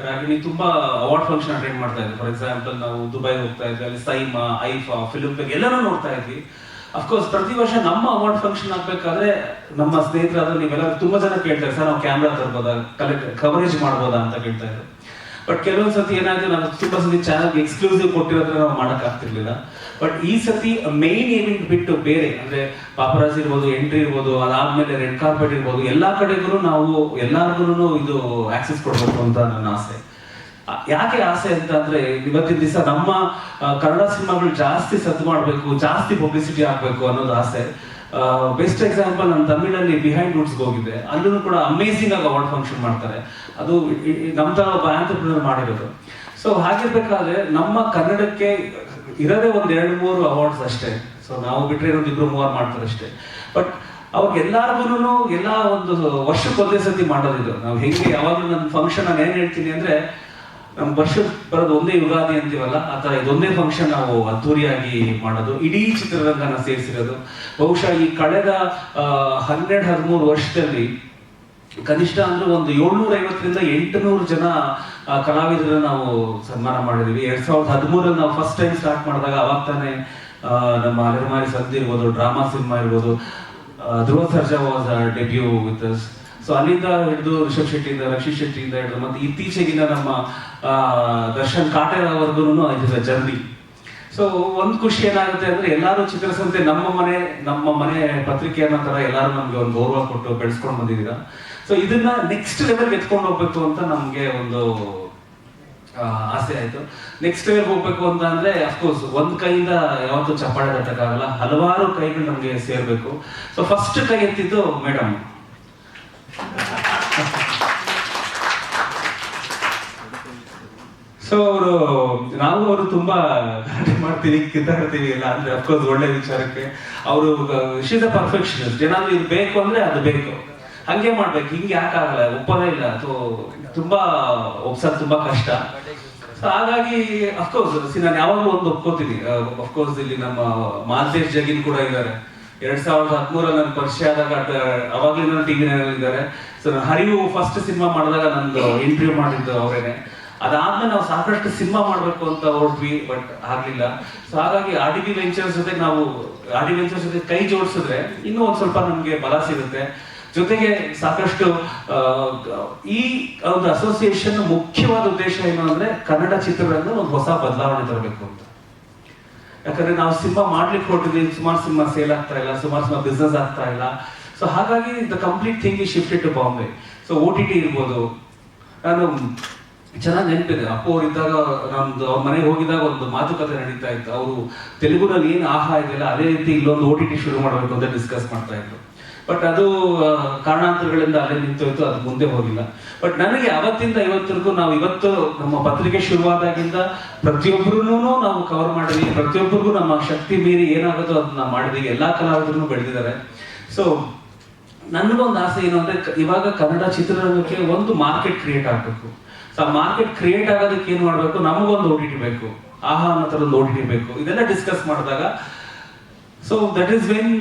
ರಾಗಿಣಿ ತುಂಬಾ ಅವಾರ್ಡ್ ಫಂಕ್ಷನ್ ಅಟೆಂಡ್ ಮಾಡ್ತಾ ಇದ್ವಿ. ಫಾರ್ ಎಕ್ಸಾಂಪಲ್ ನಾವು ದುಬೈ ಹೋಗ್ತಾ ಇದ್ವಿ, ಅಲ್ಲಿ ಸೈಮಾ, ಐಫಾ, ಫಿಲ್ಮ್ ಫೇರ್ ಎಲ್ಲರೂ ನೋಡ್ತಾ ಇದ್ವಿ. ಅಫ್ಕೋರ್ಸ್ ಪ್ರತಿ ವರ್ಷ ನಮ್ಮ ಅವಾರ್ಡ್ ಫಂಕ್ಷನ್ ಆಗ್ಬೇಕಾದ್ರೆ ನಮ್ಮ ಸ್ನೇಹಿತರಾದ್ರೆ ನೀವೆಲ್ಲ ತುಂಬಾ ಜನ ಕೇಳ್ತಾರೆ, ಸರ್ ನಾವು ಕ್ಯಾಮ್ರಾ ತರ್ಬೋದಾ, ಕವರೇಜ್ ಮಾಡ್ಬೋದಾ ಅಂತ ಕೇಳ್ತಾ ಇದ್ರು. ಬಟ್ ಕೆಲವೊಂದ್ಸತಿ ಏನಾಯ್ತು, ನಾವು ತುಂಬಾ ಸತಿ ಚಾನಲ್ಗೆ ಎಕ್ಸ್ಕ್ಲೂಸಿವ್ ಕೊಟ್ಟಿರೋದ್ರೆ ನಾವು ಮಾಡಕ್ ಆಗ್ತಿರ್ಲಿಲ್ಲ. ಬಟ್ ಈ ಸತಿ ಮೇನ್ ಈವೆಂಟ್ ಬಿಟ್ಟು ಬೇರೆ ಅಂದ್ರೆ ಪಾಪರಾಜ್ ಇರ್ಬೋದು, ಎಂಟ್ರಿ ಇರ್ಬೋದು, ಅದಾದ್ಮೇಲೆ ರೆಡ್ ಕಾರ್ಪೆಟ್ ಇರ್ಬೋದು, ಎಲ್ಲಾ ಕಡೆಗೂ ನಾವು ಎಲ್ಲಾರ್ಗು ಇದು ಆಕ್ಸೆಸ್ ಕೊಡ್ಬೇಕು ಅಂತ ನನ್ನ ಆಸೆ. ಯಾಕೆ ಆಸೆ ಅಂತ ಅಂದ್ರೆ ಇವತ್ತಿನ ದಿವಸ ನಮ್ಮ ಕನ್ನಡ ಸಿನಿಮಾಗಳು ಜಾಸ್ತಿ ಸದ್ದು ಮಾಡಬೇಕು, ಜಾಸ್ತಿ ಪಬ್ಲಿಸಿಟಿ ಆಗ್ಬೇಕು ಅನ್ನೋದು ಆಸೆ. ಬೆಸ್ಟ್ ಎಕ್ಸಾಂಪಲ್, ನಾನು ತಮಿಳಲ್ಲಿ ಬಿಹೈಂಡ್ ರೂಟ್ಸ್ಗೆ ಹೋಗಿದ್ದೆ. ಅಲ್ಲೂ ಕೂಡ ಅಮೇಸಿಂಗ್ ಆಗಿ ಅವಾರ್ಡ್ ಫಂಕ್ಷನ್ ಮಾಡ್ತಾರೆ. ಅದು ನಮ್ಮ ತರ ಒಬ್ಬ ಆಂಟರ್ಪ್ರಿನರ್ ಮಾಡಿರೋದು. ಸೊ ಹಾಗಿರ್ಬೇಕಾದ್ರೆ ನಮ್ಮ ಕನ್ನಡಕ್ಕೆ ಇರೋದೇ ಒಂದ್ 2-3 ಅವಾರ್ಡ್ಸ್ ಅಷ್ಟೇ. ಸೊ ನಾವು ಬಿಟ್ರೆ ಇನ್ನೊಂದು 2-3 ಮಾಡ್ತಾರೆ ಅಷ್ಟೇ. ಬಟ್ ಅವಾಗ ಎಲ್ಲಾರ್ಗು ಎಲ್ಲ ಒಂದು ವರ್ಷಕ್ಕೆ ಒಂದೇ ಸತಿ ಮಾಡೋದಿದ್ದು. ನಾವು ಹೆಂಗೆ ಯಾವಾಗಲೂ ನನ್ನ ಫಂಕ್ಷನ್ ನಾನು ಏನ್ ಹೇಳ್ತೀನಿ ಅಂದ್ರೆ, ನಮ್ ವರ್ಷದ ಬರೋದು ಒಂದೇ ಯುಗಾದಿ ಅಂತೀವಲ್ಲ, ಆ ತರ ಇದೊಂದೇ ಫಂಕ್ಷನ್ ನಾವು ಅದ್ದೂರಿಯಾಗಿ ಮಾಡೋದು. ಇಡೀ ಚಿತ್ರರಂಗನ ಸೇರಿಸಿರೋದು. ಬಹುಶಃ ಈ ಕಳೆದ 12-13 ವರ್ಷದಲ್ಲಿ ಕನಿಷ್ಠ ಅಂದ್ರೆ ಒಂದು 750ರಿಂದ 800 ಜನ ಕಲಾವಿದರನ್ನ ನಾವು ಸನ್ಮಾನ ಮಾಡಿದೀವಿ. 2013 ನಾವು ಫಸ್ಟ್ ಟೈಮ್ ಸ್ಟಾರ್ಟ್ ಮಾಡಿದಾಗ ಅವಾಗ ತಾನೇ ನಮ್ಮ ಅಲೆಮಾರಿ ಸಂಧಿ ಇರ್ಬೋದು, ಡ್ರಾಮಾ ಸಿನಿಮಾ ಇರ್ಬೋದು, Dhruva Sarja was debut with us. So ಅಲ್ಲಿಂದ ಹಿಡಿದು ರಿಷಬ್ ಶೆಟ್ಟಿಯಿಂದ, ರಕ್ಷಿತ್ ಶೆಟ್ಟಿಯಿಂದ ಹಿಡಿದು ಮತ್ತೆ ಇತ್ತೀಚೆಗಿನ ನಮ್ಮ ದರ್ಶನ್ ಕಾಟೇರವರೆಗೂ ಇದೆ ಜರ್ನಿ. ಸೊ ಒಂದ್ ಖುಷಿ ಏನಾಗುತ್ತೆ ಅಂದ್ರೆ, ಎಲ್ಲಾರು ಚಿತ್ರಸಂತೆ ನಮ್ಮ ಮನೆ ಪತ್ರಿಕೆ ಅನ್ನೋ ತರ ಎಲ್ಲಾರು ನಮ್ಗೆ ಒಂದು ಗೌರವ ಕೊಟ್ಟು ಬೆಳೆಸ್ಕೊಂಡು ಬಂದಿದ್ದೀರಾ. ಸೊ ಇದನ್ನ ನೆಕ್ಸ್ಟ್ ಲೆವೆಲ್ ಎತ್ಕೊಂಡು ಹೋಗ್ಬೇಕು ಅಂತ ನಮ್ಗೆ ಒಂದು ಆಸೆ ಆಯ್ತು. ನೆಕ್ಸ್ಟ್ ಲೆವೆಲ್ ಹೋಗ್ಬೇಕು ಅಂತ ಅಂದ್ರೆ ಅಫ್ಕೋರ್ಸ್ ಒಂದ್ ಕೈಯಿಂದ ಯಾವತ್ತೂ ಚಪ್ಪಾಳೆ ತಟ್ಟಕ್ಕಾಗಲ್ಲ, ಹಲವಾರು ಕೈಗಳು ನಮ್ಗೆ ಸೇರ್ಬೇಕು. ಸೊ ಫಸ್ಟ್ ಕೈ ಎತ್ತಿದ್ದು ಮೇಡಮ್. ಸೊ ಅವರು ತುಂಬಾ ಗಲಾಟೆ ಮಾಡ್ತೀವಿ, ಕಿತ್ತಾಡ್ತೀವಿ ಎಲ್ಲ ಅಂದ್ರೆ ಅಫ್ಕೋರ್ಸ್ ಒಳ್ಳೆ ವಿಚಾರಕ್ಕೆ. ಅವರು ಶೀಸ್ ಅ ಪರ್ಫೆಕ್ಷನಿಸ್ಟ್. ಏನಾದ್ರು ಇದು ಬೇಕು ಅಂದ್ರೆ ಅದು ಬೇಕು, ಹಂಗೆ ಮಾಡ್ಬೇಕು, ಹಿಂಗೆ ಯಾಕಾಗಲ್ಲ, ಒಪ್ಪೋದೇ ಇಲ್ಲ. ಸೊ ತುಂಬಾ ಒಪ್ಸೋದು ತುಂಬಾ ಕಷ್ಟ. ಸೊ ಹಾಗಾಗಿ ಅಫ್ಕೋರ್ಸ್ ನಾನು ಯಾವಾಗಲೂ ಒಂದು ಒಪ್ಕೋತೀನಿ. ಅಫ್ಕೋರ್ಸ್ ಇಲ್ಲಿ ನಮ್ಮ ಮಾಲ್ತೇಶ್ ಜಗಿನ್ ಕೂಡ ಇದ್ದಾರೆ. 2013 ನನ್ನ ಪರಿಚಯ ಆದಾಗ ಅವಾಗ್ಲಿಂದ ಟಿವಿ ಇದ್ದಾರೆ. ಸೊ ಹರಿವು ಫಸ್ಟ್ ಸಿನಿಮಾ ಮಾಡಿದಾಗ ನಂದು ಇಂಟರ್ವ್ಯೂ ಮಾಡಿದ್ದು ಅವರೇನೆ. ಅದಾದ್ಮೇಲೆ ನಾವು ಸಾಕಷ್ಟು ಸಿನಿಮಾ ಮಾಡ್ಬೇಕು ಅಂತ ಹೊರಟ್ವಿ, ಬಟ್ ಆಗ್ಲಿಲ್ಲ. ಸೊ ಹಾಗಾಗಿ RDB ವೆಂಚರ್ಸ್ ಜೊತೆ ಕೈ ಜೋಡಿಸಿದ್ರೆ ಇನ್ನೂ ಒಂದ್ ಸ್ವಲ್ಪ ನಮ್ಗೆ ಬಲ ಸಿಗುತ್ತೆ. ಜೊತೆಗೆ ಸಾಕಷ್ಟು ಈ ಒಂದು ಅಸೋಸಿಯೇಷನ್ ಮುಖ್ಯವಾದ ಉದ್ದೇಶ ಏನು ಅಂದ್ರೆ, ಕನ್ನಡ ಚಿತ್ರರಂಗ ಒಂದು ಹೊಸ ಬದಲಾವಣೆ ತರಬೇಕು ಅಂತ. ಯಾಕಂದ್ರೆ ನಾವು ಸಿನಿಮಾ ಮಾಡ್ಲಿಕ್ಕೆ ಹೊರಟಿದ್ವಿ, ಸುಮಾರು ಸಿನಿಮಾ ಸೇಲ್ ಆಗ್ತಾ ಇಲ್ಲ, ಸುಮಾರು ಸಿನಿಮಾ ಬಿಸ್ನೆಸ್ ಆಗ್ತಾ ಇಲ್ಲ. ಸೊ ಹಾಗಾಗಿ the complete thing is shifted to Bombay. So OTT ಇರ್ಬೋದು. ನಾನು ಚೆನ್ನಾಗಿ ನೆನಪಿದೆ, ಅಪ್ಪು ಅವ್ರು ಇದ್ದಾಗ ನಮ್ದು ಅವ್ರ ಮನೆಗೆ ಹೋಗಿದಾಗ ಒಂದು ಮಾತುಕತೆ ನಡೀತಾ ಇತ್ತು. ಅವರು ತೆಲುಗುನಲ್ಲಿ ಏನು ಆಹಾ ಇದೆಯಲ್ಲ, ಅದೇ ರೀತಿ ಇಲ್ಲೊಂದು OTT ಶುರು ಮಾಡಬೇಕು ಅಂತ ಡಿಸ್ಕಸ್ ಮಾಡ್ತಾ ಇದ್ರು. ಬಟ್ ಅದು ಕಾರಣಾಂತರಗಳಿಂದ ಅಲ್ಲೇ ನಿಂತೋಯ್ತು, ಅದು ಮುಂದೆ ಹೋಗಿಲ್ಲ. ಬಟ್ ನನಗೆ ಅವತ್ತಿಂದ ಇವತ್ತರೆಗೂ, ನಾವು ಇವತ್ತು ನಮ್ಮ ಪತ್ರಿಕೆ ಶುರುವಾದಾಗಿಂದ ಪ್ರತಿಯೊಬ್ಬರೂ ನಾವು ಕವರ್ ಮಾಡಿದ್ವಿ, ಪ್ರತಿಯೊಬ್ಬರಿಗೂ ನಮ್ಮ ಶಕ್ತಿ ಮೀರಿ ಏನಾಗುತ್ತೋ ಅದನ್ನ ಮಾಡಿದ್ವಿ. ಎಲ್ಲಾ ಕಲಾವಿದರು ಬೆಳೆದಿದ್ದಾರೆ. ಸೊ ನನಗೊಂದು ಆಸೆ ಏನು ಅಂದ್ರೆ, ಇವಾಗ ಕನ್ನಡ ಚಿತ್ರರಂಗಕ್ಕೆ ಒಂದು ಮಾರ್ಕೆಟ್ ಕ್ರಿಯೇಟ್ ಆಗ್ಬೇಕು. ಸೊ ಆ ಮಾರ್ಕೆಟ್ ಕ್ರಿಯೇಟ್ ಆಗೋದಕ್ಕೆ ಏನ್ ಮಾಡ್ಬೇಕು, ನಮಗೊಂದು OTT ಬೇಕು, ಆಹಾ ಅನ್ನೋ ಥರದ್ದು OTT ಬೇಕು. ಇದೆಲ್ಲ ಡಿಸ್ಕಸ್ ಮಾಡಿದಾಗ, so that is when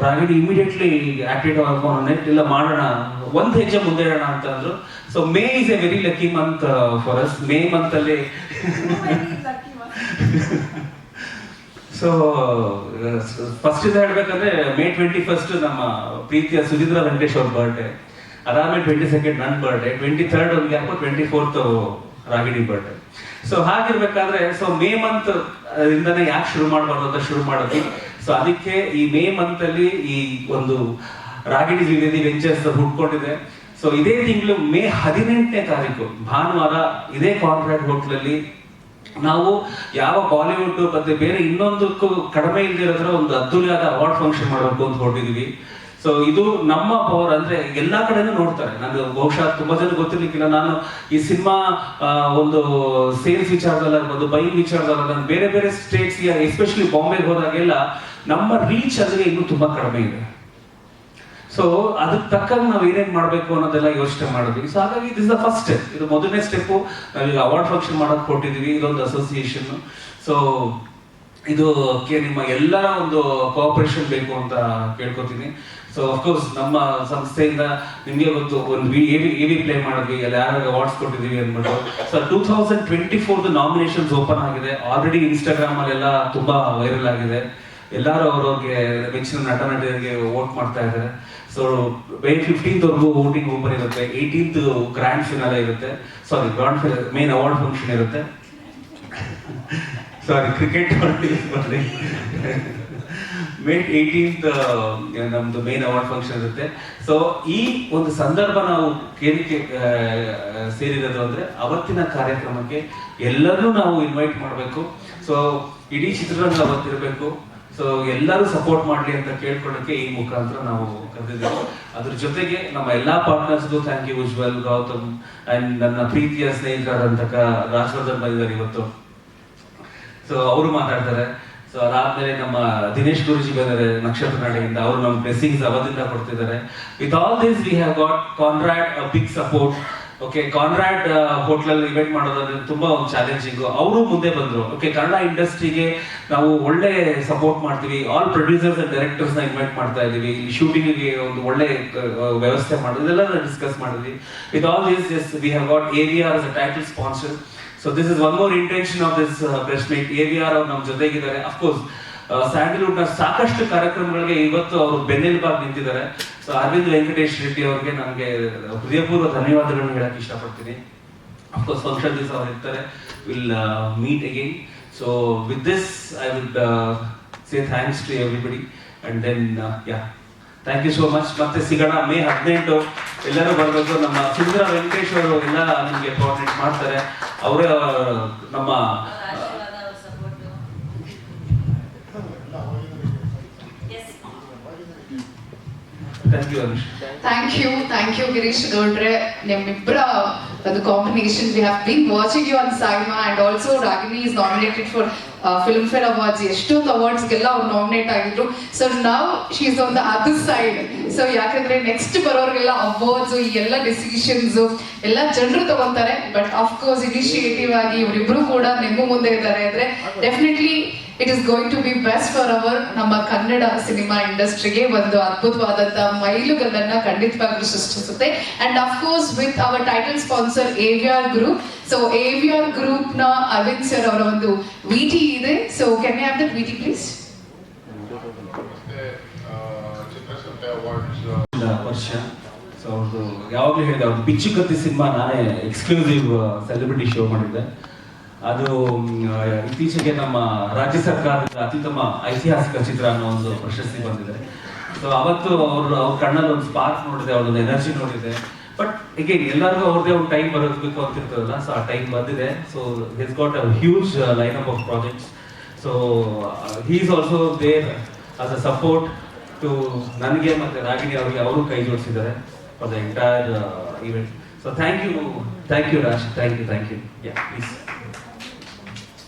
Ragini immediately acted on net, ಇಲ್ಲ ಮಾಡೋಣ, ಒಂದ್ ಹೆಜ್ಜೆ ಮುಂದೆ ಇಡೋಣ ಅಂತ ಅಂದ್ರು. So May is A very lucky month for us. May month ಅಲ್ಲಿ ಸೊ ಫಸ್ಟ್ ಇಂದ ಹೇಳ್ಬೇಕಂದ್ರೆ May 21 ನಮ್ಮ ಪ್ರೀತಿಯ ಸುಧೀಂದ್ರ ವೆಂಕಟೇಶ್ ಅವ್ರ ಬರ್ಡೇ. ಅದಾದ್ಮೇಲೆ 22 ನನ್ನ ಬರ್ಡೇ, 23 ಒಂದು ಗ್ಯಾಪ್, 24 ರಾಗಿಣಿ ಬರ್ಡೇ. ಸೊ ಹಾಗಿರ್ಬೇಕಾದ್ರೆ ಸೊ ಮೇ ಮಂತ್ ಇಂದಾನೆ ಯಾಕೆ ಶುರು ಮಾಡಬಾರ್ದು ಅಂತ ಶುರು ಮಾಡಿದ್ವಿ. ಸೊ ಅದಕ್ಕೆ ಈ ಮೇ ಮಂತ್ ಅಲ್ಲಿ ಈ ಒಂದು ರಾಗಿಣಿ ದ್ವಿವೇದಿ ವೆಂಚರ್ಸ್ ಹುಡ್ಕೊಂಡಿದೆ. ಸೊ ಇದೇ ತಿಂಗಳು May 18ನೇ ತಾರೀಕು ಭಾನುವಾರ ಇದೇ ಕಾನ್ಫರೆನ್ಸ್ ಹೋಟ್ಲಲ್ಲಿ ನಾವು ಯಾವ ಬಾಲಿವುಡ್ ಮತ್ತೆ ಬೇರೆ ಇನ್ನೊಂದಕ್ಕೂ ಕಡಿಮೆ ಇಲ್ದಿರೋದ್ರ ಒಂದು ಅದ್ದೂರಿಯಾದ ಅವಾರ್ಡ್ ಫಂಕ್ಷನ್ ಮಾಡಬೇಕು ಅಂತ ಹೊರಟಿದೀವಿ. ಸೊ ಇದು ನಮ್ಮ ಪವರ್. ಅಂದ್ರೆ ಎಲ್ಲಾ ಕಡೆನೂ ನೋಡ್ತಾರೆ. ನಾನು ಬಹುಶಃ ತುಂಬಾ ಜನ ಗೊತ್ತಿರ್ಲಿಕ್ಕಿಲ್ಲ, ನಾನು ಈ ಸಿನಿಮಾ ಒಂದು ಸೇಲ್ಸ್ ವಿಚಾರದಲ್ಲಾಗ್ಬೋದು, ಬೈಯಿಂಗ್ ವಿಚಾರದಲ್ಲ, ನಾನು ಬೇರೆ ಬೇರೆ ಸ್ಟೇಟ್ಸ್ ಎಸ್ಪೆಷಲಿ ಬಾಂಬೆಗೆ ಹೋದಾಗೆಲ್ಲ ನಮ್ಮ ರೀಚ್ ಅಲ್ಲಿಗೆ ಇನ್ನೂ ತುಂಬಾ ಕಡಿಮೆ ಇದೆ. ಸೊ ಅದಕ್ಕೆ ತಕ್ಕಂಗೆ ನಾವು ಏನೇನ್ ಮಾಡ್ಬೇಕು ಅನ್ನೋದೆಲ್ಲ ಯೋಚನೆ ಮಾಡಿದ್ವಿ. ಸೊ ಹಾಗಾಗಿ ದಿಸ್ ದ ಫಸ್ಟ್ ಸ್ಟೆಪ್. ಇದು ಮೊದಲನೇ ಸ್ಟೆಪ್. ನಾವೀಗ ಅವಾರ್ಡ್ ಫಂಕ್ಷನ್ ಮಾಡಕ್ ಕೊಟ್ಟಿದೀವಿ, ಇದೊಂದು ಅಸೋಸಿಯೇಷನ್. ಸೊ ಇದಕ್ಕೆ ನಿಮ್ಮ ಎಲ್ಲರ ಒಂದು ಕೋಆಪರೇಷನ್ ಬೇಕು ಅಂತ ಕೇಳ್ಕೊತೀನಿ. ಸೊ ಅಫ್ಕೋರ್ಸ್ ನಮ್ಮ ಸಂಸ್ಥೆಯಿಂದ ನಿಮ್ಗೆ ಗೊತ್ತು, ಒಂದು ಎವಿ ಪ್ಲೇ ಮಾಡಿದ್ವಿ, ಎಲ್ಲ ಯಾರು ಅವಾರ್ಡ್ಸ್ ಕೊಟ್ಟಿದೀವಿ ಅಂದ್ಬಿಟ್ಟು. ಸೊ 2024 ನಾಮಿನೇಷನ್ಸ್ ಓಪನ್ ಆಗಿದೆ. ಆಲ್ರೆಡಿ ಇನ್ಸ್ಟಾಗ್ರಾಮ್ ಅಲ್ಲೆಲ್ಲ ತುಂಬಾ ವೈರಲ್ ಆಗಿದೆ. ಎಲ್ಲರೂ ಅವ್ರವ್ರಿಗೆ ಮೆಚ್ಚಿನ ನಟ ನಟಿಯರಿಗೆ ವೋಟ್ ಮಾಡ್ತಾ ಇದ್ದಾರೆ. ಸೊ May 15th ವರೆಗೂ ವೋಟಿಂಗ್ ಓಪನ್ ಇರುತ್ತೆ. 18th ಗ್ರ್ಯಾಂಡ್ ಫಿನಾಲೆ ಇರುತ್ತೆ. ಸಾರಿ, ಗ್ರ್ಯಾಂಡ್ ಮೇನ್ ಅವಾರ್ಡ್ ಫಂಕ್ಷನ್ ಇರುತ್ತೆ. ಸಾರಿ ಕ್ರಿಕೆಟ್ ಮಾಡಿ May 18th ನಮ್ದು ಮೇನ್ ಅವಾರ್ಡ್ ಫಂಕ್ಷನ್ ಇರುತ್ತೆ. ಸೊ ಈ ಒಂದು ಸಂದರ್ಭ ನಾವು ಏನಕ್ಕೆ ಸೇರಿರೋದು ಅಂದ್ರೆ ಅವತ್ತಿನ ಕಾರ್ಯಕ್ರಮಕ್ಕೆ ಎಲ್ಲರೂ ನಾವು ಇನ್ವೈಟ್ ಮಾಡಬೇಕು. ಸೊ ಇಡೀ ಚಿತ್ರರಂಗ ಅವತ್ತಿರಬೇಕು. ಸೊ ಎಲ್ಲರೂ ಸಪೋರ್ಟ್ ಮಾಡಲಿ ಅಂತ ಕೇಳ್ಕೊಳ್ಳೋಕೆ ಈ ಮುಖಾಂತರ ನಾವು ಕರೆದಿದ್ದೇವೆ. ಅದ್ರ ಜೊತೆಗೆ ನಮ್ಮ ಎಲ್ಲಾ ಪಾರ್ಟ್ನರ್ಸ್ಗೂ thank you. Ujwal, Gautam and ನನ್ನ ಪ್ರೀತಿಯ ಸ್ನೇಹಿತರಾದಂತಹ ರಾಜವರ್ಧನ್ ಬಂದಿದ್ದಾರೆ ಇವತ್ತು. ಸೊ ಅವರು ಮಾತಾಡ್ತಾರೆ. ಸೊ ಅದಾದ್ಮೇಲೆ ನಮ್ಮ ದಿನೇಶ್ ಗುರುಜಿ ಬಂದಿದ್ದಾರೆ ನಕ್ಷತ್ರ ನಾಡಿಯಿಂದ. ಅವರು ನಮ್ಮ ಬ್ಲೆಸ್ಸಿಂಗ್ಸ್ ಅವಧಿಂದ ಕೊಡ್ತಿದ್ದಾರೆ. With all this we have got Conrad big support. Okay, Conrad ಹೋಟ್ಲಲ್ಲಿ ಇವೆಂಟ್ ಮಾಡೋದಂದ್ರೆ ತುಂಬಾ ಒಂದು ಚಾಲೆಂಜಿಂಗ್. ಅವರು ಮುಂದೆ ಬಂದ್ರು. ಓಕೆ, ಕನ್ನಡ ಇಂಡಸ್ಟ್ರಿಗೆ ನಾವು ಒಳ್ಳೆ ಸಪೋರ್ಟ್ ಮಾಡ್ತೀವಿ. ಆಲ್ ಪ್ರೊಡ್ಯೂಸರ್ಸ್ ಅಂಡ್ ಡೈರೆಕ್ಟರ್ಸ್ ನ ಇನ್ವೈಟ್ ಮಾಡ್ತಾ ಇದೀವಿ. ಇಲ್ಲಿ ಶೂಟಿಂಗ್ ಗೆ ಒಂದು ಒಳ್ಳೆ ವ್ಯವಸ್ಥೆ ಮಾಡೋದು ಇದೆಲ್ಲ ಡಿಸ್ಕಸ್ ಮಾಡಿದ್ವಿ. With all this we have got AVR as a title sponsor. So this is one more intention of this press meet. AVR ಅವರು ನಮ್ಮ ಜೊತೆಗಿದ್ದಾರೆ. ಅಫ್ಕೋರ್ಸ್ ಸ್ಯಾಂಡಲ್ವುಡ್ ನ ಸಾಕಷ್ಟು ಕಾರ್ಯಕ್ರಮಗಳಿಗೆ ಇವತ್ತು ಅವರು ಬೆನ್ನೆಲುಬಾಗಿ ನಿಂತಿದ್ದಾರೆ. ಸೊ ಅರವಿಂದ್ ವೆಂಕಟೇಶ್ ರೆಡ್ಡಿ ಅವರಿಗೆ ನನಗೆ ಹೃದಯಪೂರ್ವ ಧನ್ಯವಾದಗಳನ್ನು ಹೇಳಕ್ ಇಷ್ಟಪಡ್ತೀನಿ. ಅಫ್ಕೋರ್ಸ್ ಫಂಕ್ಷನ್ ದಿವಸ ಅವ್ರು ಇರ್ತಾರೆ. Will meet again. So with this I would say thanks to everybody and then thank you so much. ಮತ್ತೆ ಸಿಗೋಣ May 18. ಎಲ್ಲರೂ ಬರಬೇಕು. ನಮ್ಮ ಸುಂದರ ವೆಂಕಟೇಶ್ ಅವರು ಎಲ್ಲ ನಿಮಗೆ ಕೋಆರ್ಡಿನೇಟ್ ಮಾಡ್ತಾರೆ. ಅವರೇ ನಮ್ಮ
ಥ್ಯಾಂಕ್ ಯು ಗಿರೀಶ್ ಗೌಡ್ರೆ. ನಿಮ್ಮಿಬ್ಬರ ಒಂದು combination. We have been watching you on SIIMA and also Ragini is nominated for Filmfare awards. ಎಷ್ಟೊಂದು ಅವಾರ್ಡ್ಸ್ಗೆಲ್ಲ ಅವ್ರು ನಾಮಿನೇಟ್ ಆಗಿದ್ರು. ಸೊ ನಾವು she is on the other side. So ಯಾಕಂದ್ರೆ ನೆಕ್ಸ್ಟ್ ಬರೋರಿಗೆಲ್ಲ ಅವಾರ್ಡ್ಸ್ ಈ ಎಲ್ಲ ಡಿಸಿಷನ್ಸ್ ಎಲ್ಲ ಜನರು ತಗೊಂತಾರೆ. ಬಟ್ ಅಫ್ಕೋರ್ಸ್ ಇನಿಷಿಯೇಟಿವ್ ಆಗಿ ಇವರಿಬ್ರು ಕೂಡ ನಿಮ್ಮ ಮುಂದೆ ಇದ್ದಾರೆ ಅಂದ್ರೆ definitely it is going to be best for our ನಮ್ಮ ಕನ್ನಡ ಸಿನಿಮಾ ಇಂಡಸ್ಟ್ರಿಗೆ ಒಂದು ಅದ್ಭುತವಾದಂತಹ ಮೈಲುಗಲ್ಲನ್ನ ಖಂಡಿತವಾಗ್ಲೂ ಸೃಷ್ಟಿಸುತ್ತೆ. And of course with our title sponsor AVR group. So AVR group ನ ಅರವಿಂದ್ ಸರ್ ಅವರ ಒಂದು VT ಇದೆ. So can you have that VT please?
ವರ್ಷ. ಸೊ ಅವ್ರದ್ದು ಯಾವಾಗಲೂ ಹೇಳಿದೆ, ಅವ್ರದ್ದು ಬಿಚ್ಚು ಕತ್ತಿ ಸಿನಿಮಾ ನಾನೇ ಎಕ್ಸ್ಕ್ಲೂಸಿವ್ ಸೆಲೆಬ್ರಿಟಿ ಶೋ ಮಾಡಿದ್ದೆ. ಅದು ಇತ್ತೀಚೆಗೆ ನಮ್ಮ ರಾಜ್ಯ ಸರ್ಕಾರದ ಅತ್ಯುತ್ತಮ ಐತಿಹಾಸಿಕ ಚಿತ್ರ ಅನ್ನೋ ಒಂದು ಪ್ರಶಸ್ತಿ ಬಂದಿದೆ. ಸೊ ಅವತ್ತು ಅವ್ರ ಕಣ್ಣಲ್ಲಿ ಒಂದು ಸ್ಪಾರ್ಕ್ ನೋಡಿದೆ, ಅವ್ರದ್ದು ಎನರ್ಜಿ ನೋಡಿದೆ. ಬಟ್ ಈಗ ಎಲ್ಲರಿಗೂ ಅವ್ರದೇ ಒಂದು ಟೈಮ್ ಬರೋದಬೇಕು ಅಂತ ಇರ್ತದಲ್ಲ. ಸೊ ಆ ಟೈಮ್ ಬಂದಿದೆ. So his got a huge line up of projects. So he is also there as a support to ನನಗೆ ಮತ್ತೆ ರಾಗಿಣಿ ಅವರಿಗೆ. ಅವರು ಕೈ ಜೋಡಿಸಿದ್ದಾರೆ for the entire event. So thank you Rash. Thank you. Yeah please.